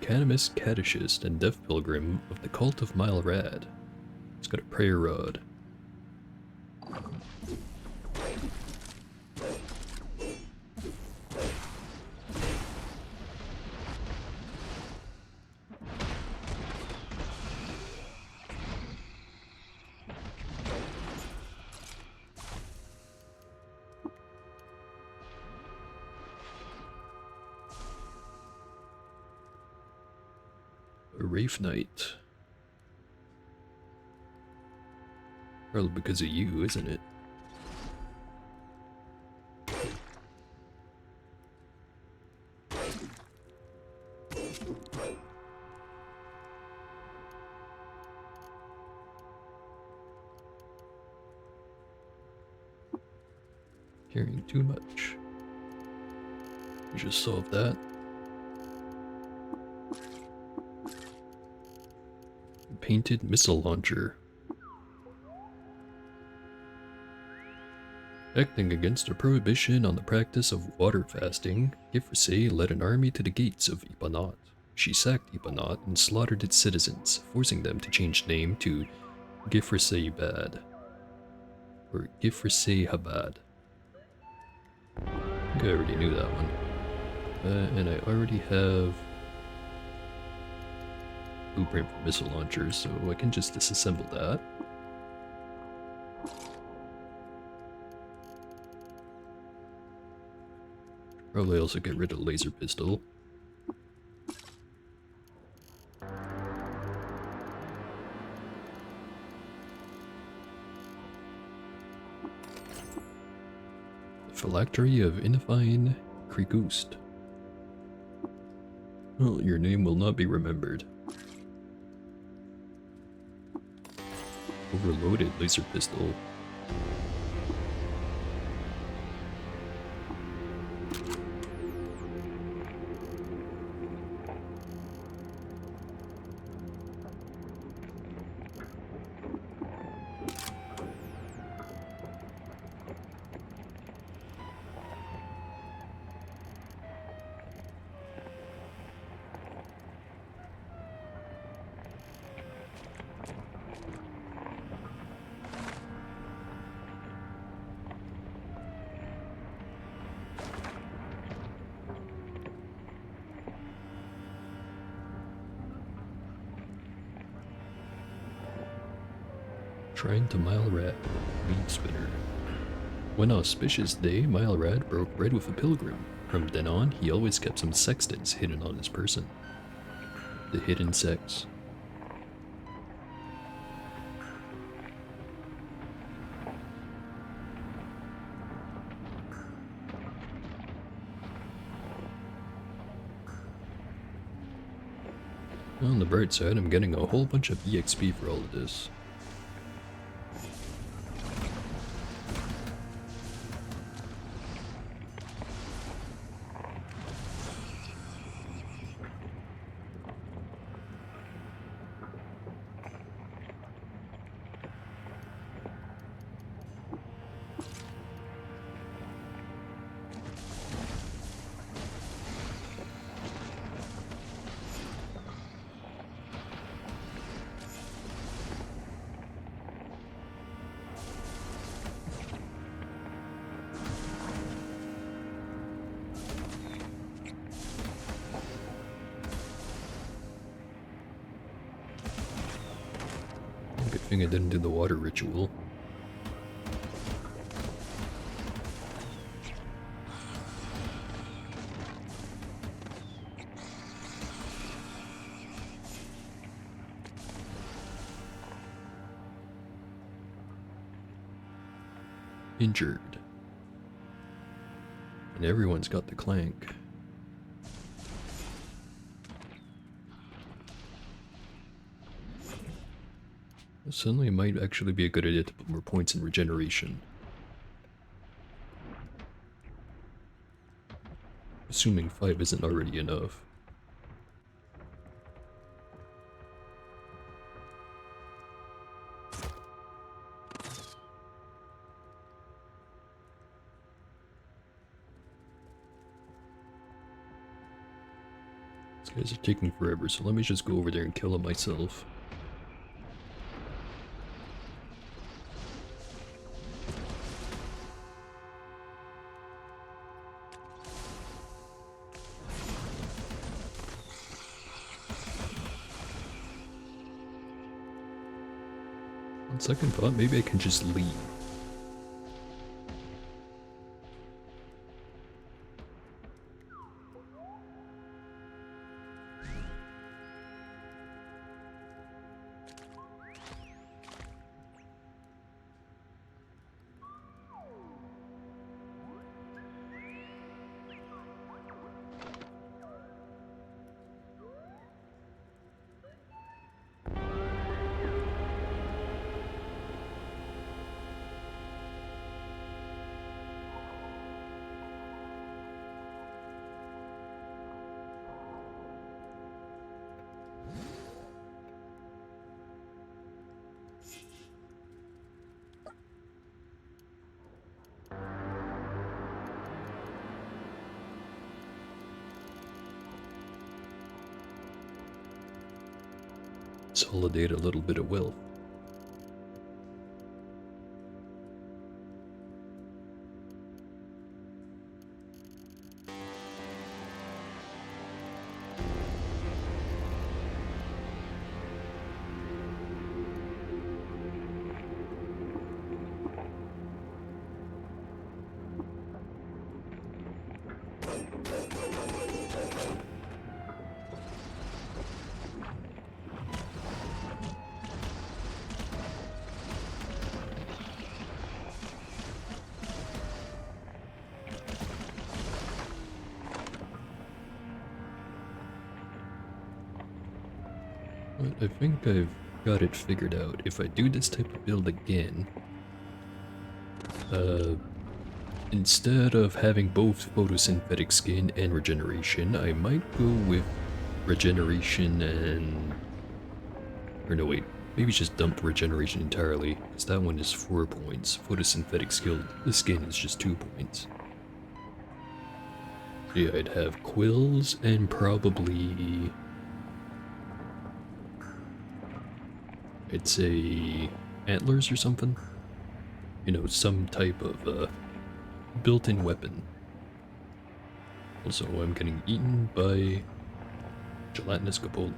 Cannabis catechist and deaf pilgrim of the cult of Mile Rad. It's got a prayer rod. A Wraith Knight. Probably because of you, isn't it? Carrying too much. We just solved that. Painted missile launcher. Acting against a prohibition on the practice of water fasting, Gifrase led an army to the gates of Ipanot. She sacked Ipanot and slaughtered its citizens, forcing them to change name to Gifrase Bad. Or Gifrase Habad. I think I already knew that one. And I already have blueprint for missile launchers, so I can just disassemble that. Probably also get rid of the laser pistol. Phylactery of Inifine Krigust. Well, your name will not be remembered. Overloaded laser pistol. Shrine to Milerad, leaf spinner. One auspicious day, Milerad broke bread with a pilgrim. From then on, he always kept some sextants hidden on his person. The hidden sex. On the bright side, I'm getting a whole bunch of EXP for all of this. Good thing I didn't do the water ritual. Injured. And everyone's got the clank. Suddenly it might actually be a good idea to put more points in regeneration. Assuming 5 isn't already enough. These guys are taking forever, so let me just go over there and kill them myself. On second thought, maybe I can just leave. Consolidate a little bit of wealth. I think I've got it figured out. If I do this type of build again, instead of having both photosynthetic skin and regeneration, I might go with regeneration and... or no wait, maybe just dump regeneration entirely, because that one is 4 points. Photosynthetic skin is just 2 points. So yeah, I'd have quills and probably... I'd say antlers or something. You know, some type of built-in weapon. Also, I'm getting eaten by gelatinous cupola.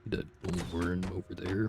That bone worm over there.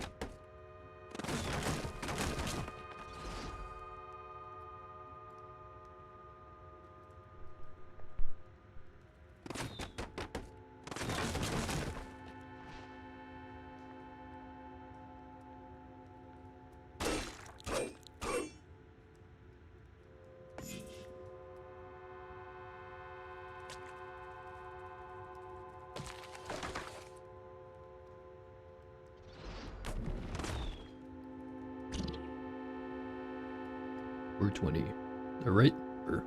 Or 20. Alright? Or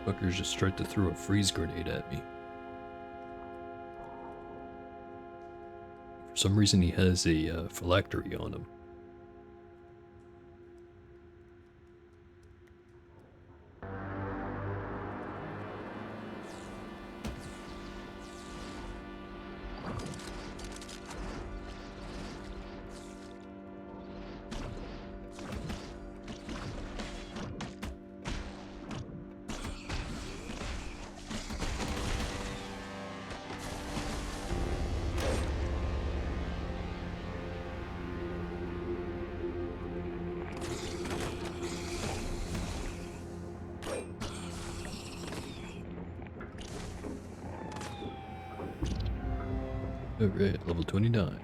fuckers just tried to throw a freeze grenade at me. For some reason he has a phylactery on him. Alright, level 29.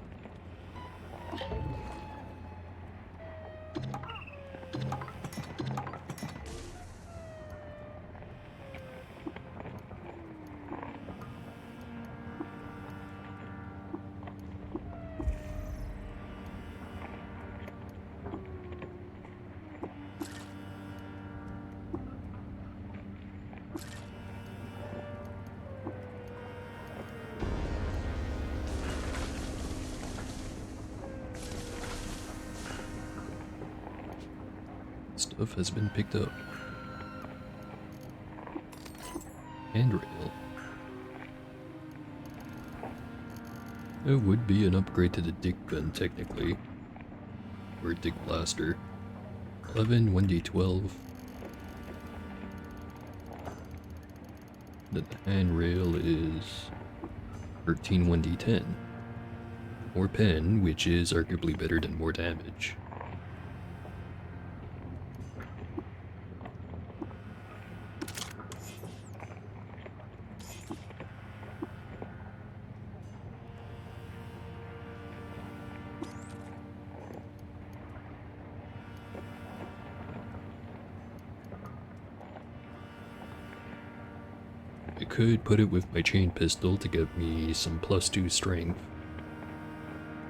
Stuff has been picked up. Handrail. It would be an upgrade to the Dick gun, technically. Or Dick Blaster. 11, 1d12. Then the handrail is 13, 1d10. More pen, which is arguably better than more damage. I could put it with my chain pistol to give me some +2 strength.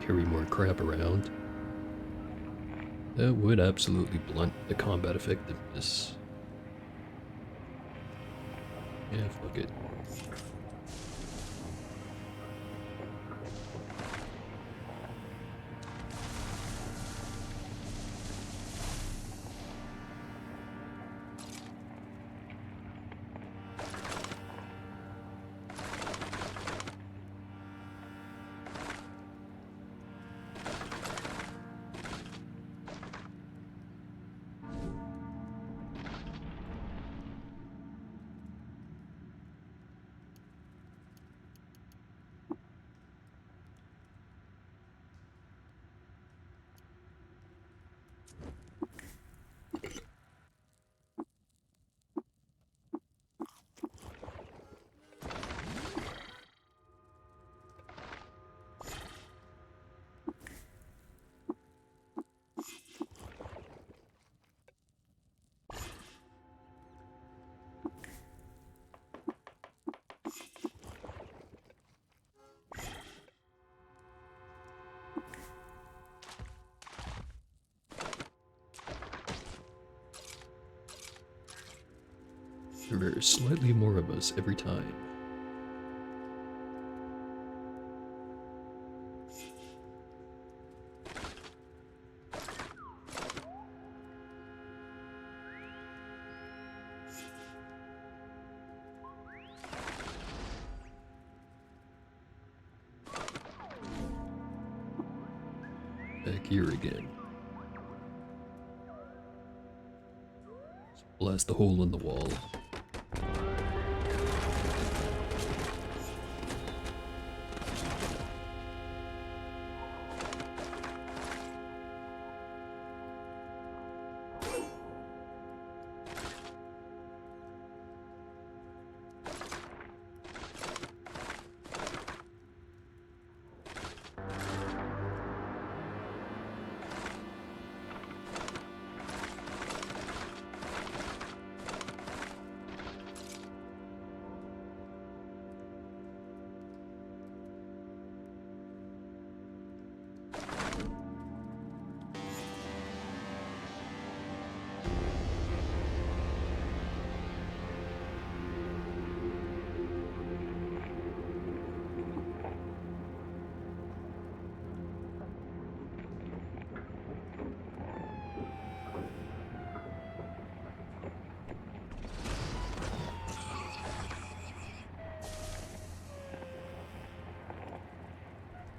Carry more crap around. That would absolutely blunt the combat effectiveness. Yeah, fuck it. There are slightly more of us every time. Back here again. Blast the hole in the wall.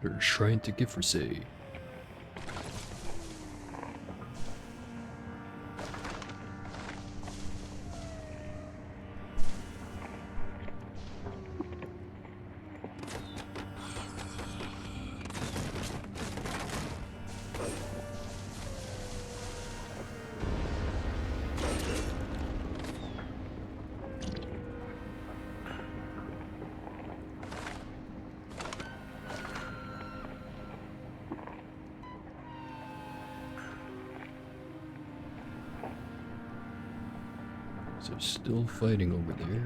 Or Shrine to Gifrasay. So still fighting over there.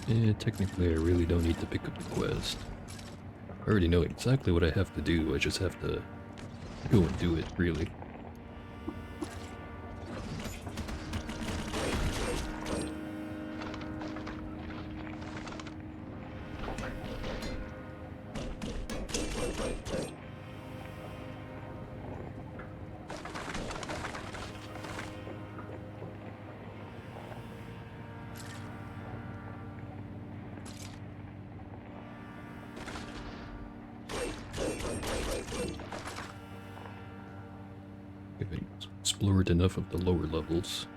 Yeah, technically I really don't need to pick up the quest. I already know exactly what I have to do, I just have to go and do it, really. I've explored enough of the lower levels.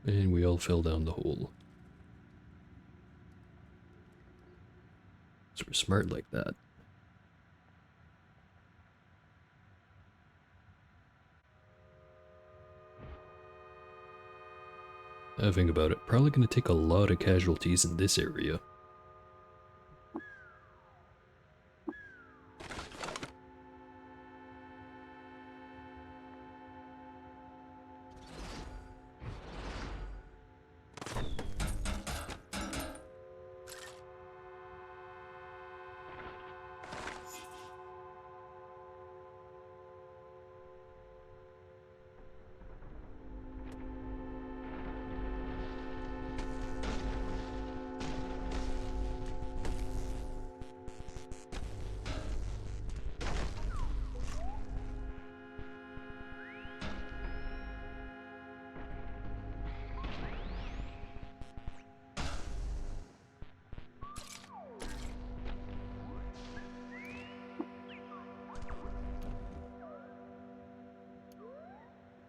And we all fell down the hole. So we're smart like that. I think about it, probably gonna take a lot of casualties in this area.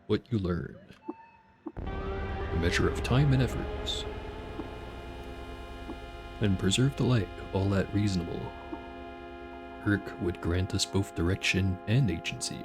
What you learn. A measure of time and efforts. And preserve the light, all that reasonable. perk would grant us both direction and agency.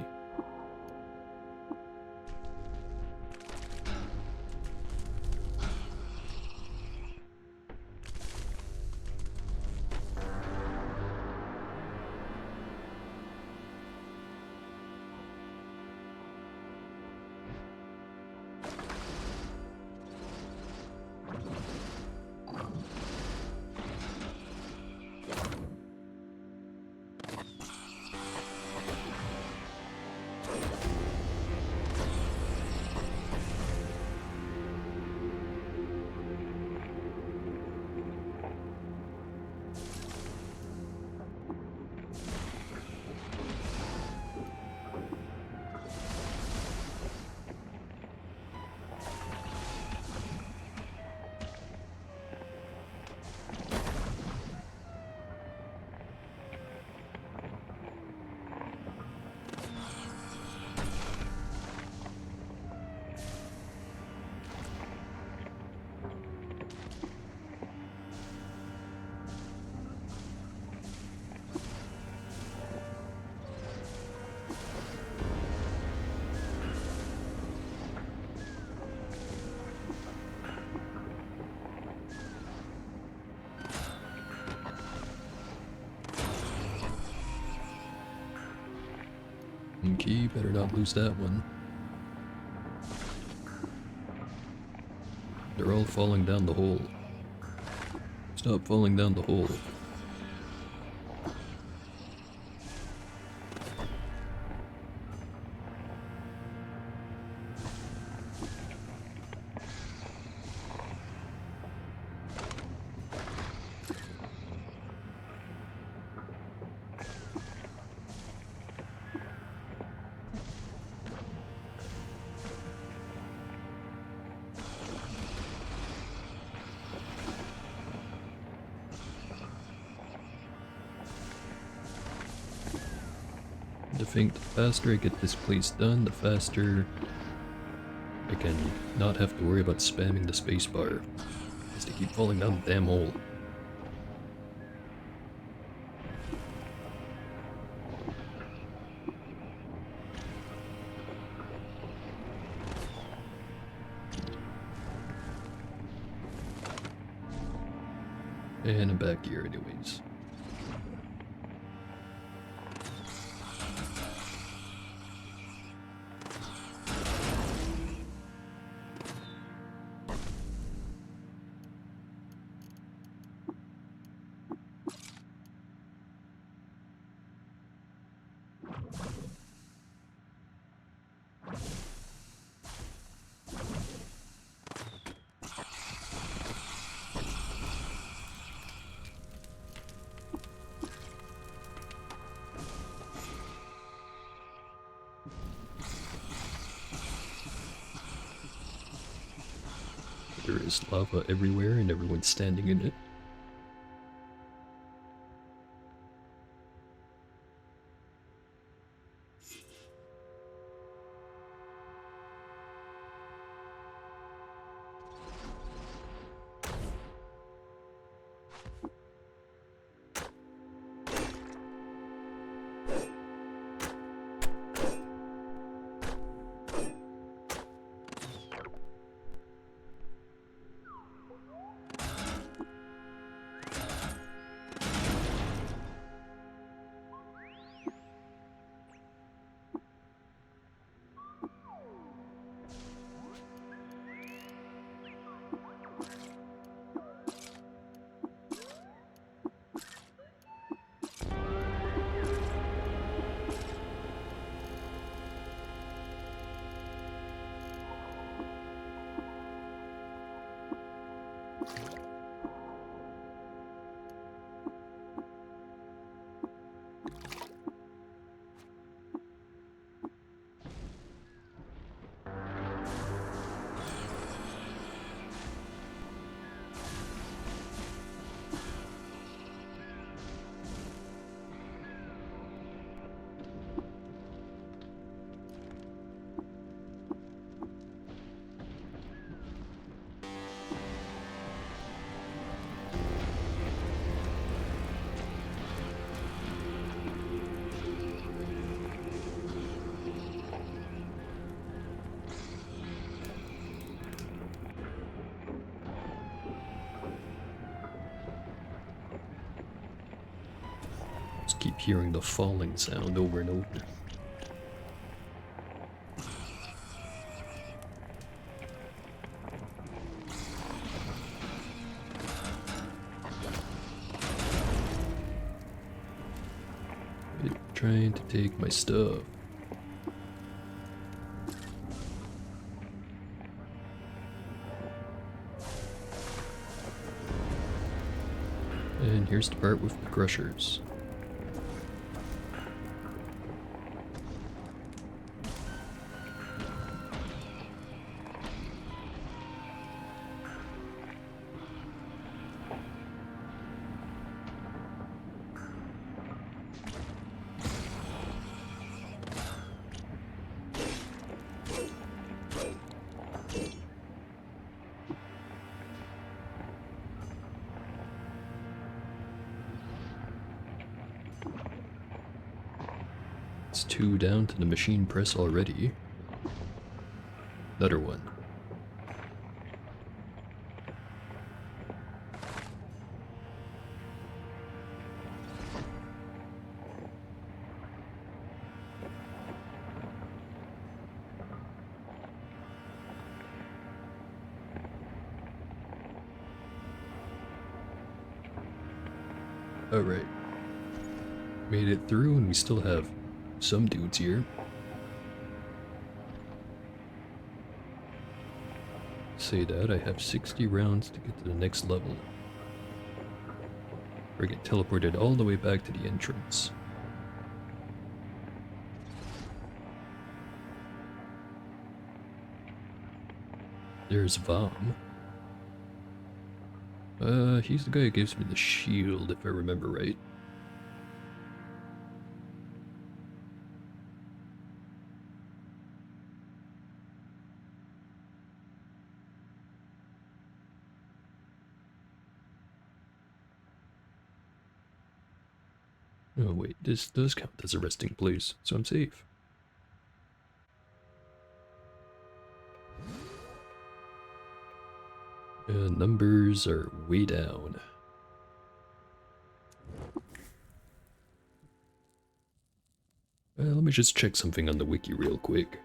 Okay, better not lose that one. They're all falling down the hole. Stop falling down the hole. I think the faster I get this place done, the faster I can not have to worry about spamming the spacebar. Just to keep falling down the damn hole. And I'm back here anyways. There is lava everywhere and everyone's standing in it. keep hearing the falling sound over and over. It's trying to take my stuff. And here's the part with the crushers. It's 2 down to the machine press already. Another one. Alright. Made it through and we still have some dudes here. Say that, I have 60 rounds to get to the next level. Or get teleported all the way back to the entrance. There's Vom. He's the guy who gives me the shield, if I remember right. Oh wait, this does count as a resting place, so I'm safe. Numbers are way down. Let me just check something on the wiki real quick.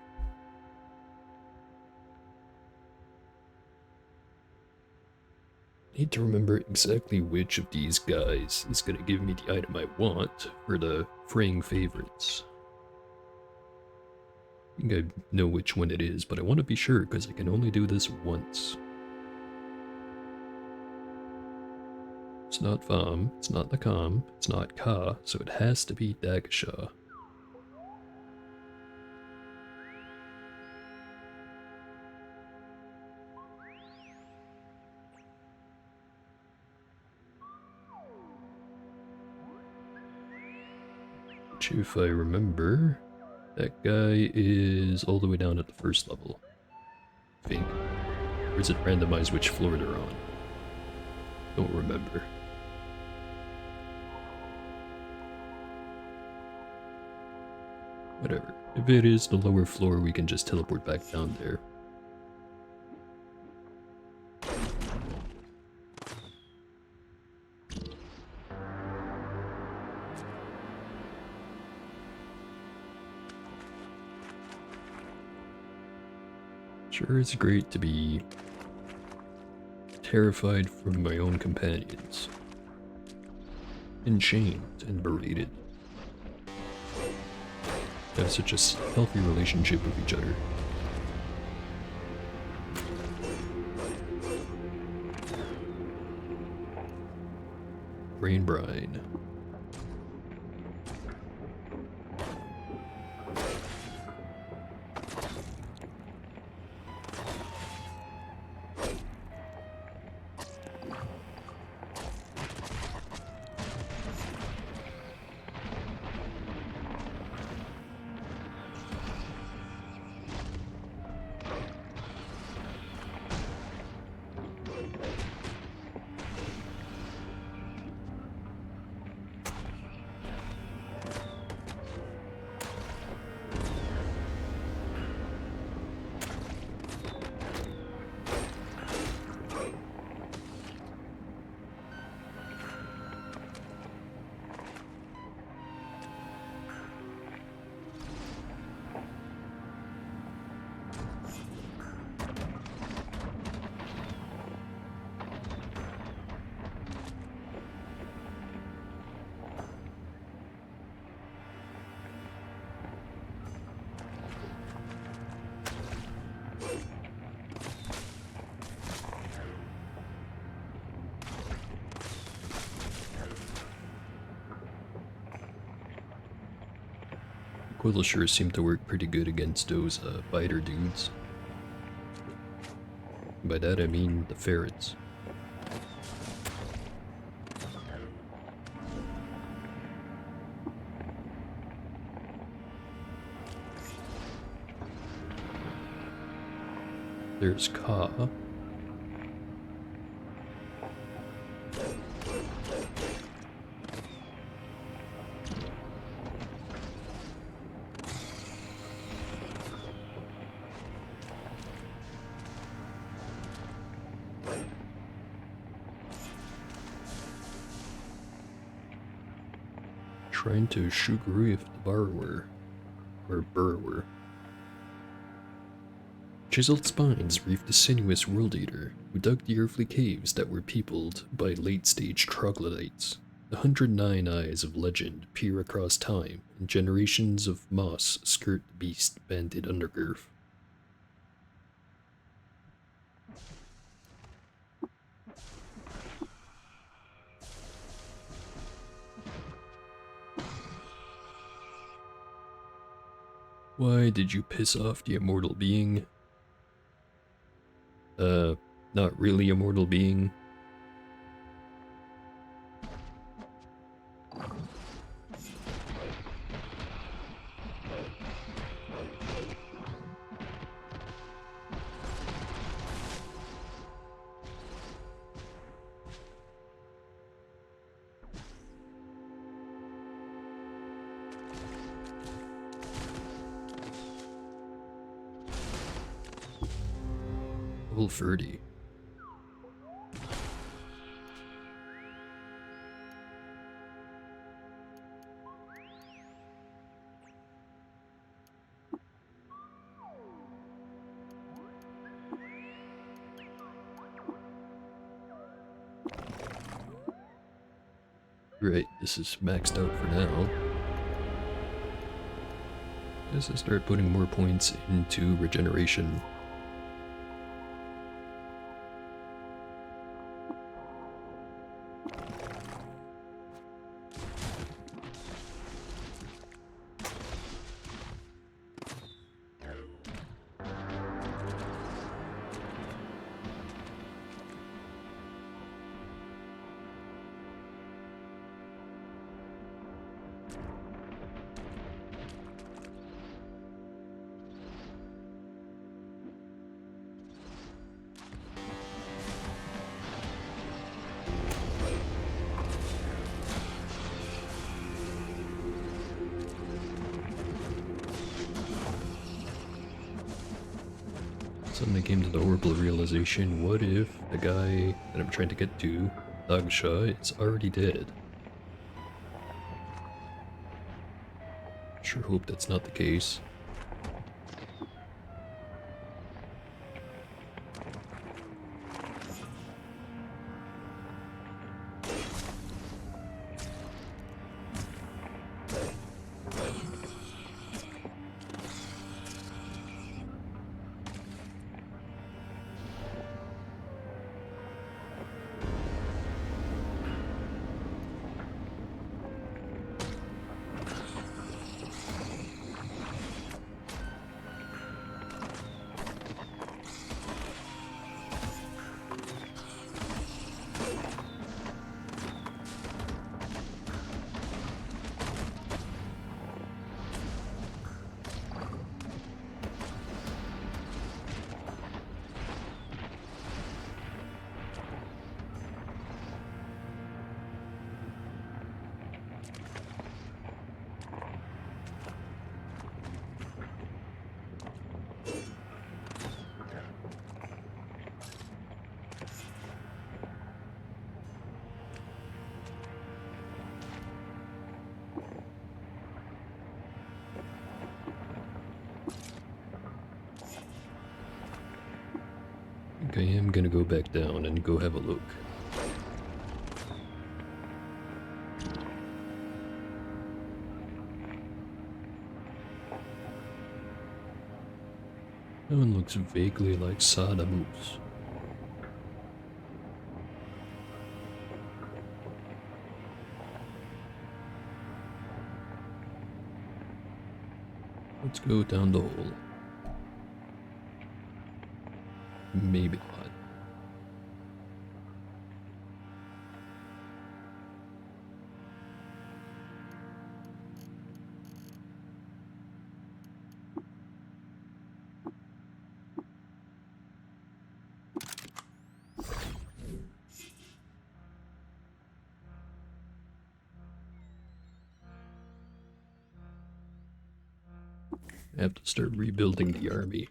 Need to remember exactly which of these guys is going to give me the item I want for the fraying favorites. I think I know which one it is, but I want to be sure because I can only do this once. It's not Vom, it's not Nakam, it's not Ka, so it has to be Dagasha. Which, if I remember, that guy is all the way down at the first level. I think. Or is it randomized which floor they're on? Don't remember. Whatever. If it is the lower floor, we can just teleport back down there. Sure, it's great to be terrified from my own companions. And shamed and berated. Have such a healthy relationship with each other. Brain brine. Coil sure seemed to work pretty good against those biter dudes. By that I mean the ferrets. There's Ka. Trying to Shugruif the Borrower, or Burrower. Chiseled spines reef the sinuous world eater who dug the earthly caves that were peopled by late-stage troglodytes. The 109 eyes of legend peer across time, and generations of moss skirt the beast-banded undergrowth. Why did you piss off the immortal being? Not really immortal being. Wolferty. Right, this is maxed out for now. Guess I start putting more points into regeneration. Suddenly came to the horrible realization, what if the guy that I'm trying to get to, Dagsha, is already dead? Sure hope that's not the case. I am gonna go back down and go have a look. That one looks vaguely like Sada Moose. Let's go down the hole. Maybe not. I have to start rebuilding the army.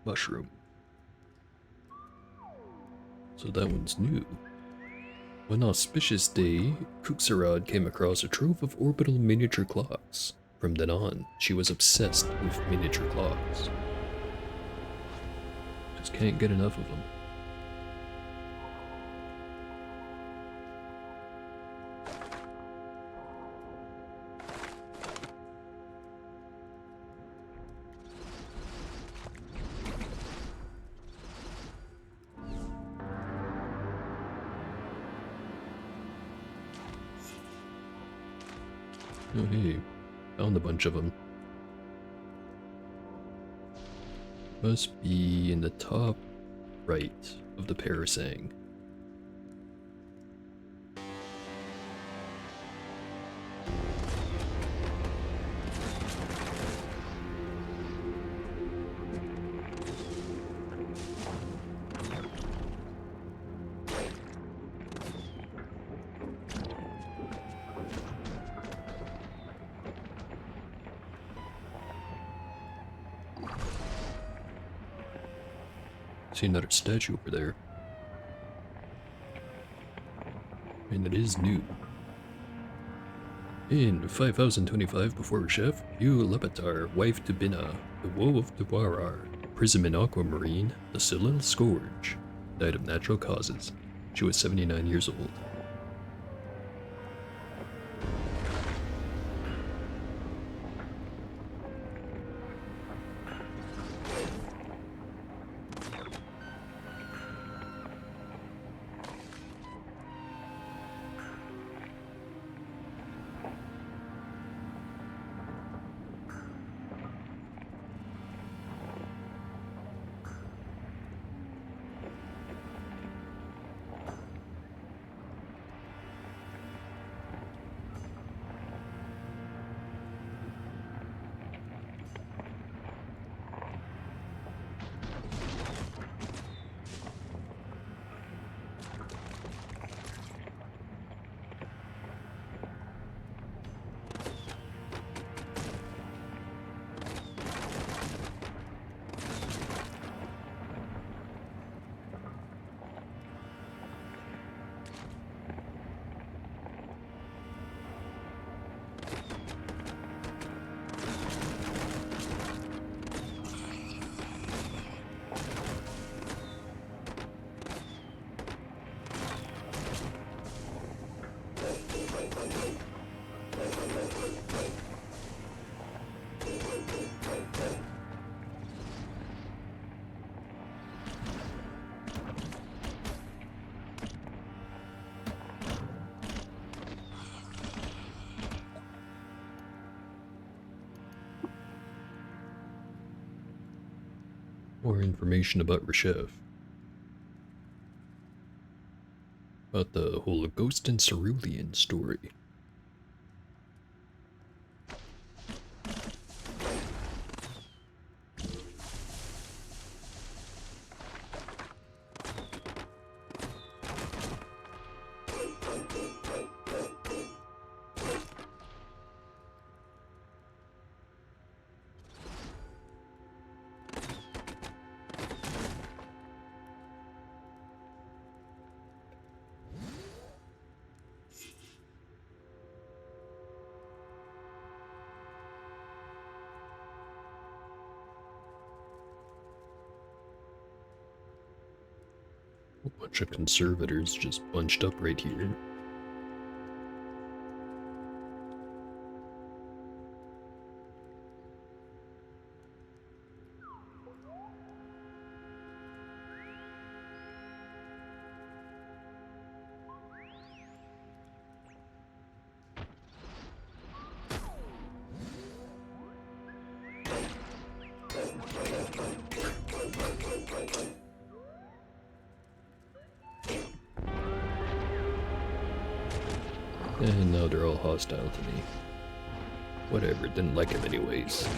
Mushroom. So that one's new. One auspicious day, Kuxarad came across a trove of orbital miniature clocks. From then on, she was obsessed with miniature clocks. Just can't get enough of them. Oh hey, found a bunch of them. Must be in the top right of the parasang. See another statue over there. And it is new. In 5025 before Chef, Lepatar, wife to Bina, the woe of Duarar, prism in Aquamarine, the Silil Scourge, died of natural causes. She was 79 years old. More information about Reshef. About the whole Ghost and Cerulean story. A bunch of conservators just bunched up right here. And now they're all hostile to me. Whatever, didn't like him anyways.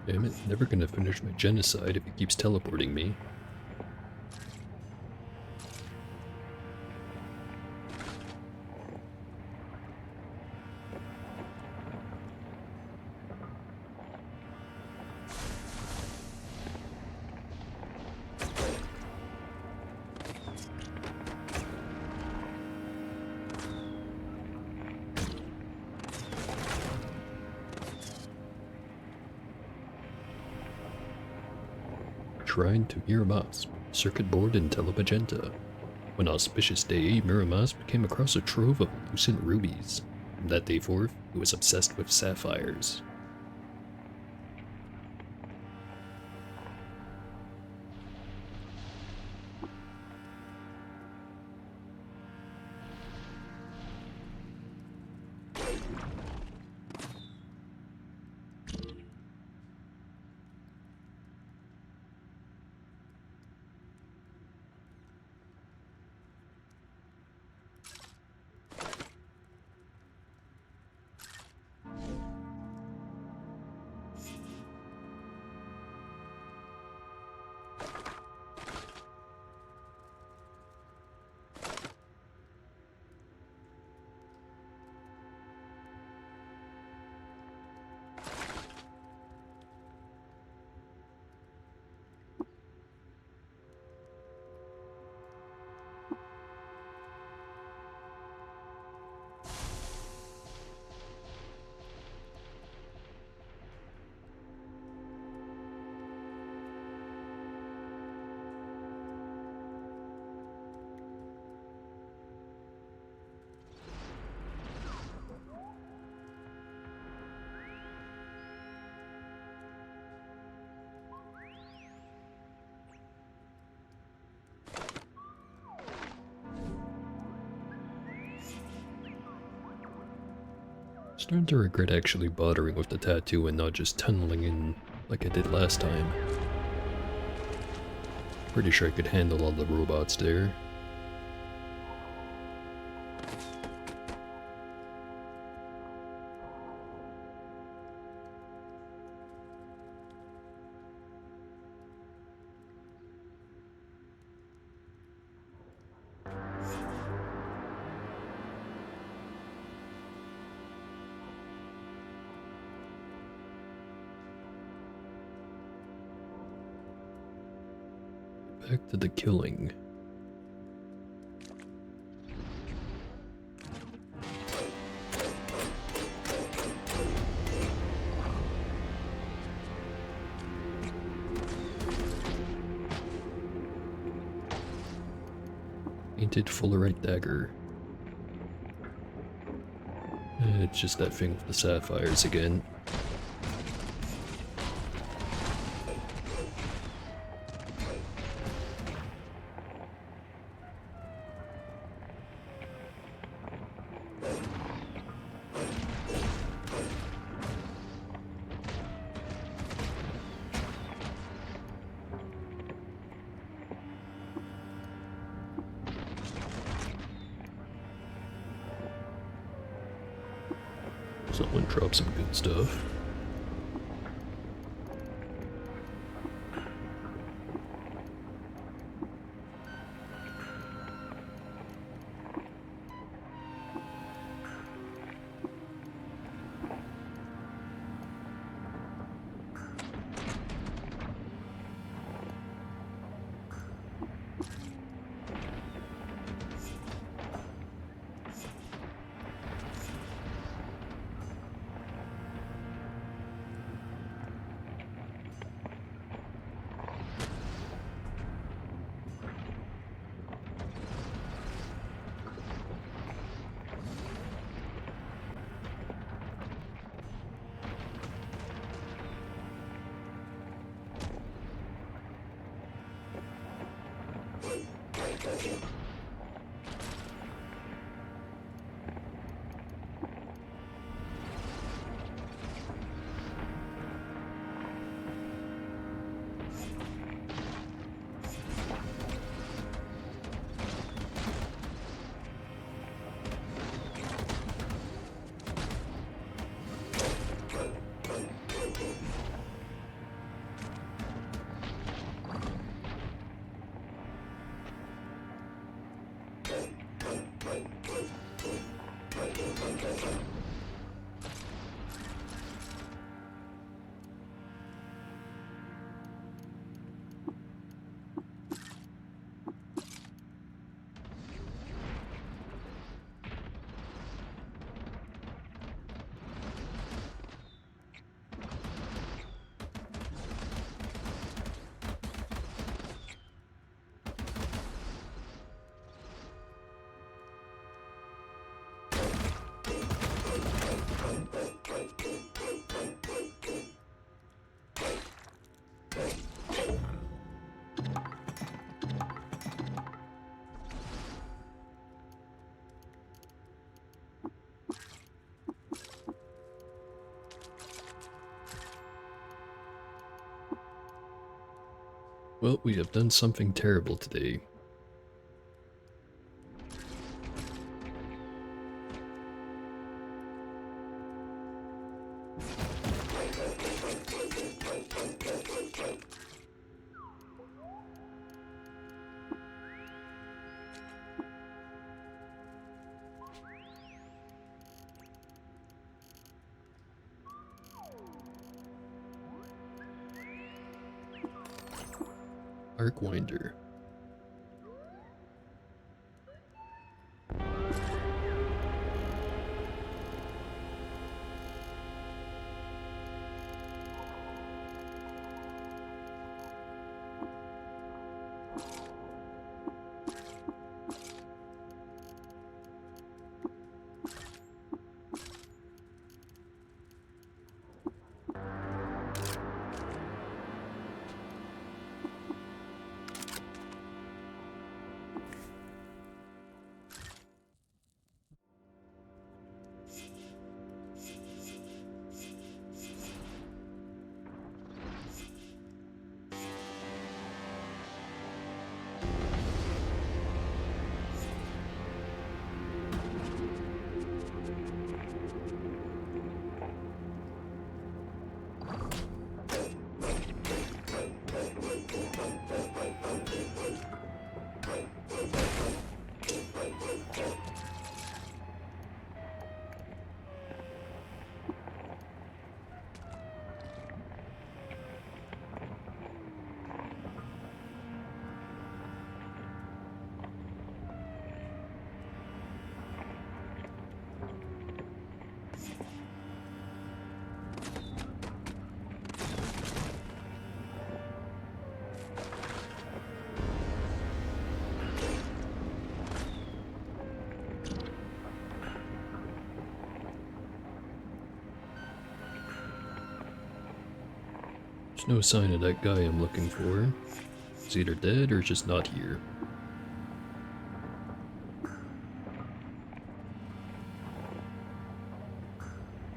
Damn it, never gonna finish my genocide if he keeps teleporting me. Shrine to Miramas, circuit board in Telemagenta. One auspicious day, Miramas came across a trove of lucent rubies. From that day forth, he was obsessed with sapphires. Starting to regret actually bothering with the tattoo and not just tunneling in like I did last time. Pretty sure I could handle all the robots there. Back to the killing. Painted Fullerite dagger. It's just that thing with the sapphires again. Someone dropped some good stuff. Well, we have done something terrible today. Arcwinder. There's no sign of that guy I'm looking for. He's either dead or just not here.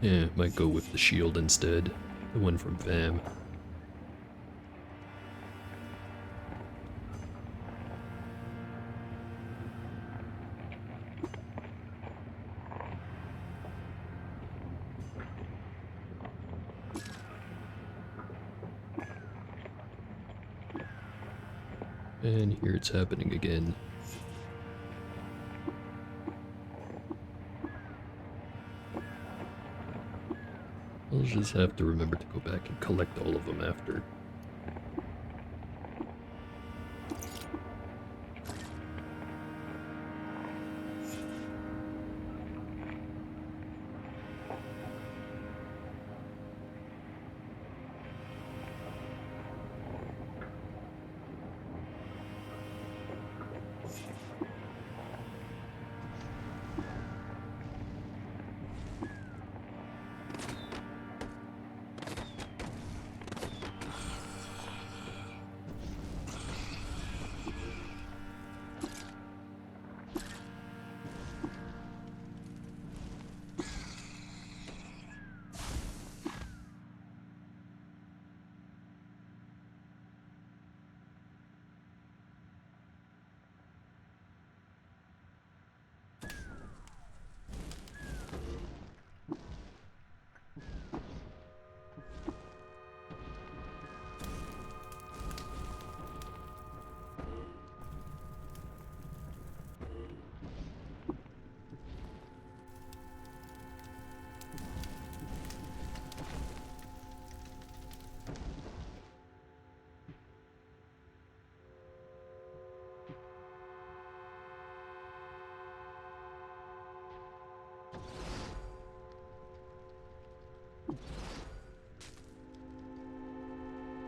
Yeah, might go with the shield instead. The one from Vam. And here it's happening again. I'll just have to remember to go back and collect all of them after.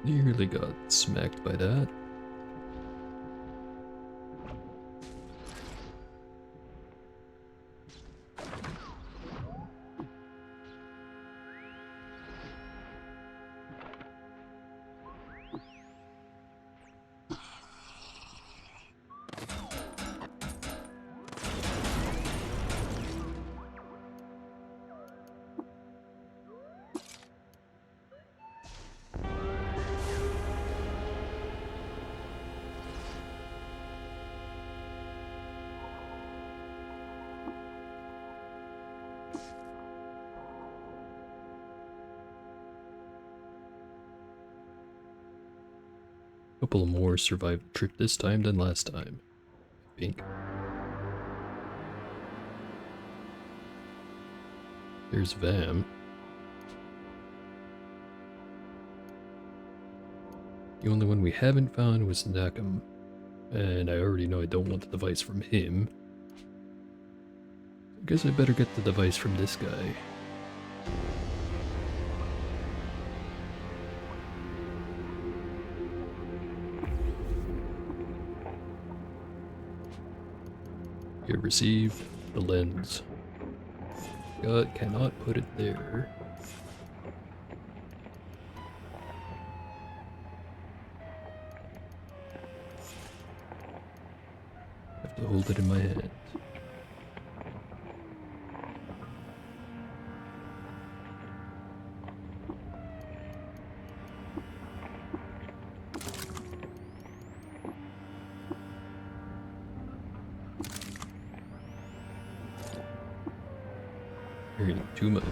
Nearly got smacked by that. Couple more survived the trip this time than last time, I think. There's Vam. The only one we haven't found was Nakam, and I already know I don't want the device from him. I guess I better get the device from this guy. Here, receive the lens. God cannot put it there. Have to hold it in my hand. Hearing too much.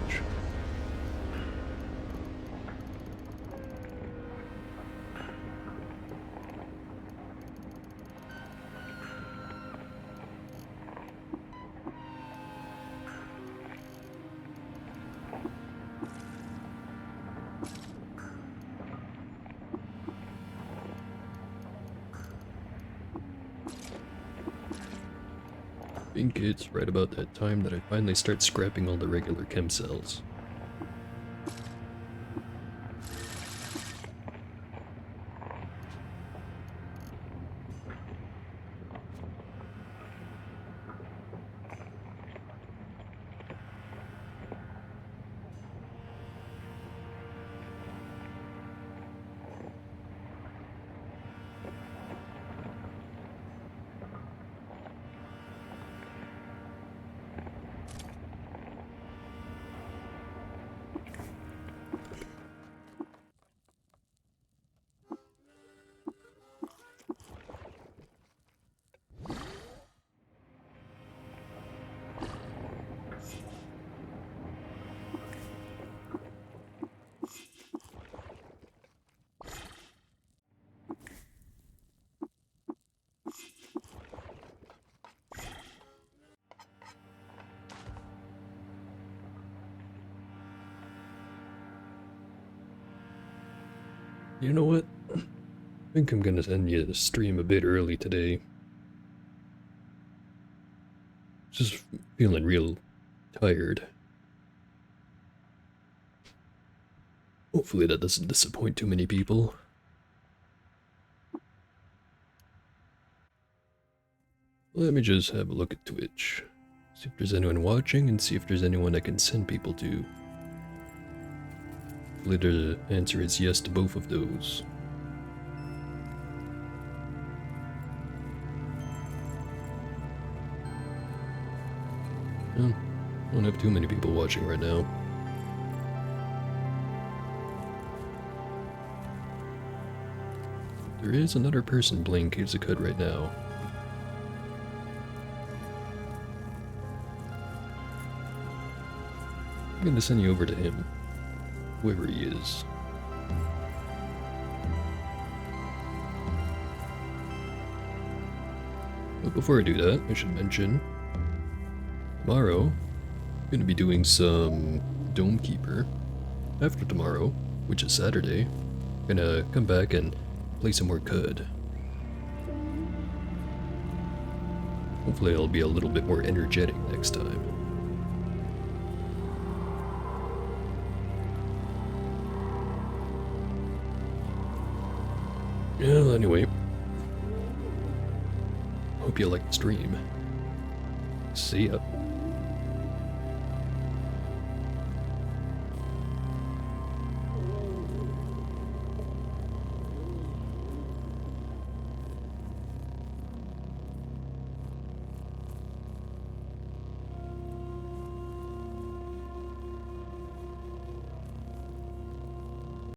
I think it's right about that time that I finally start scrapping all the regular chem cells. You know what? I think I'm gonna end you the stream a bit early today. Just feeling real tired. Hopefully that doesn't disappoint too many people. Let me just have a look at Twitch. See if there's anyone watching and see if there's anyone I can send people to. Hopefully the answer is yes to both of those. Well, I don't have too many people watching right now. There is another person playing Caves of Cud right now. I'm gonna send you over to him, whoever he is. But before I do that, I should mention, tomorrow, I'm gonna be doing some Dome Keeper. After tomorrow, which is Saturday, I'm gonna come back and play some more Cud. Hopefully I'll be a little bit more energetic next time. Well, anyway, hope you liked the stream. See ya.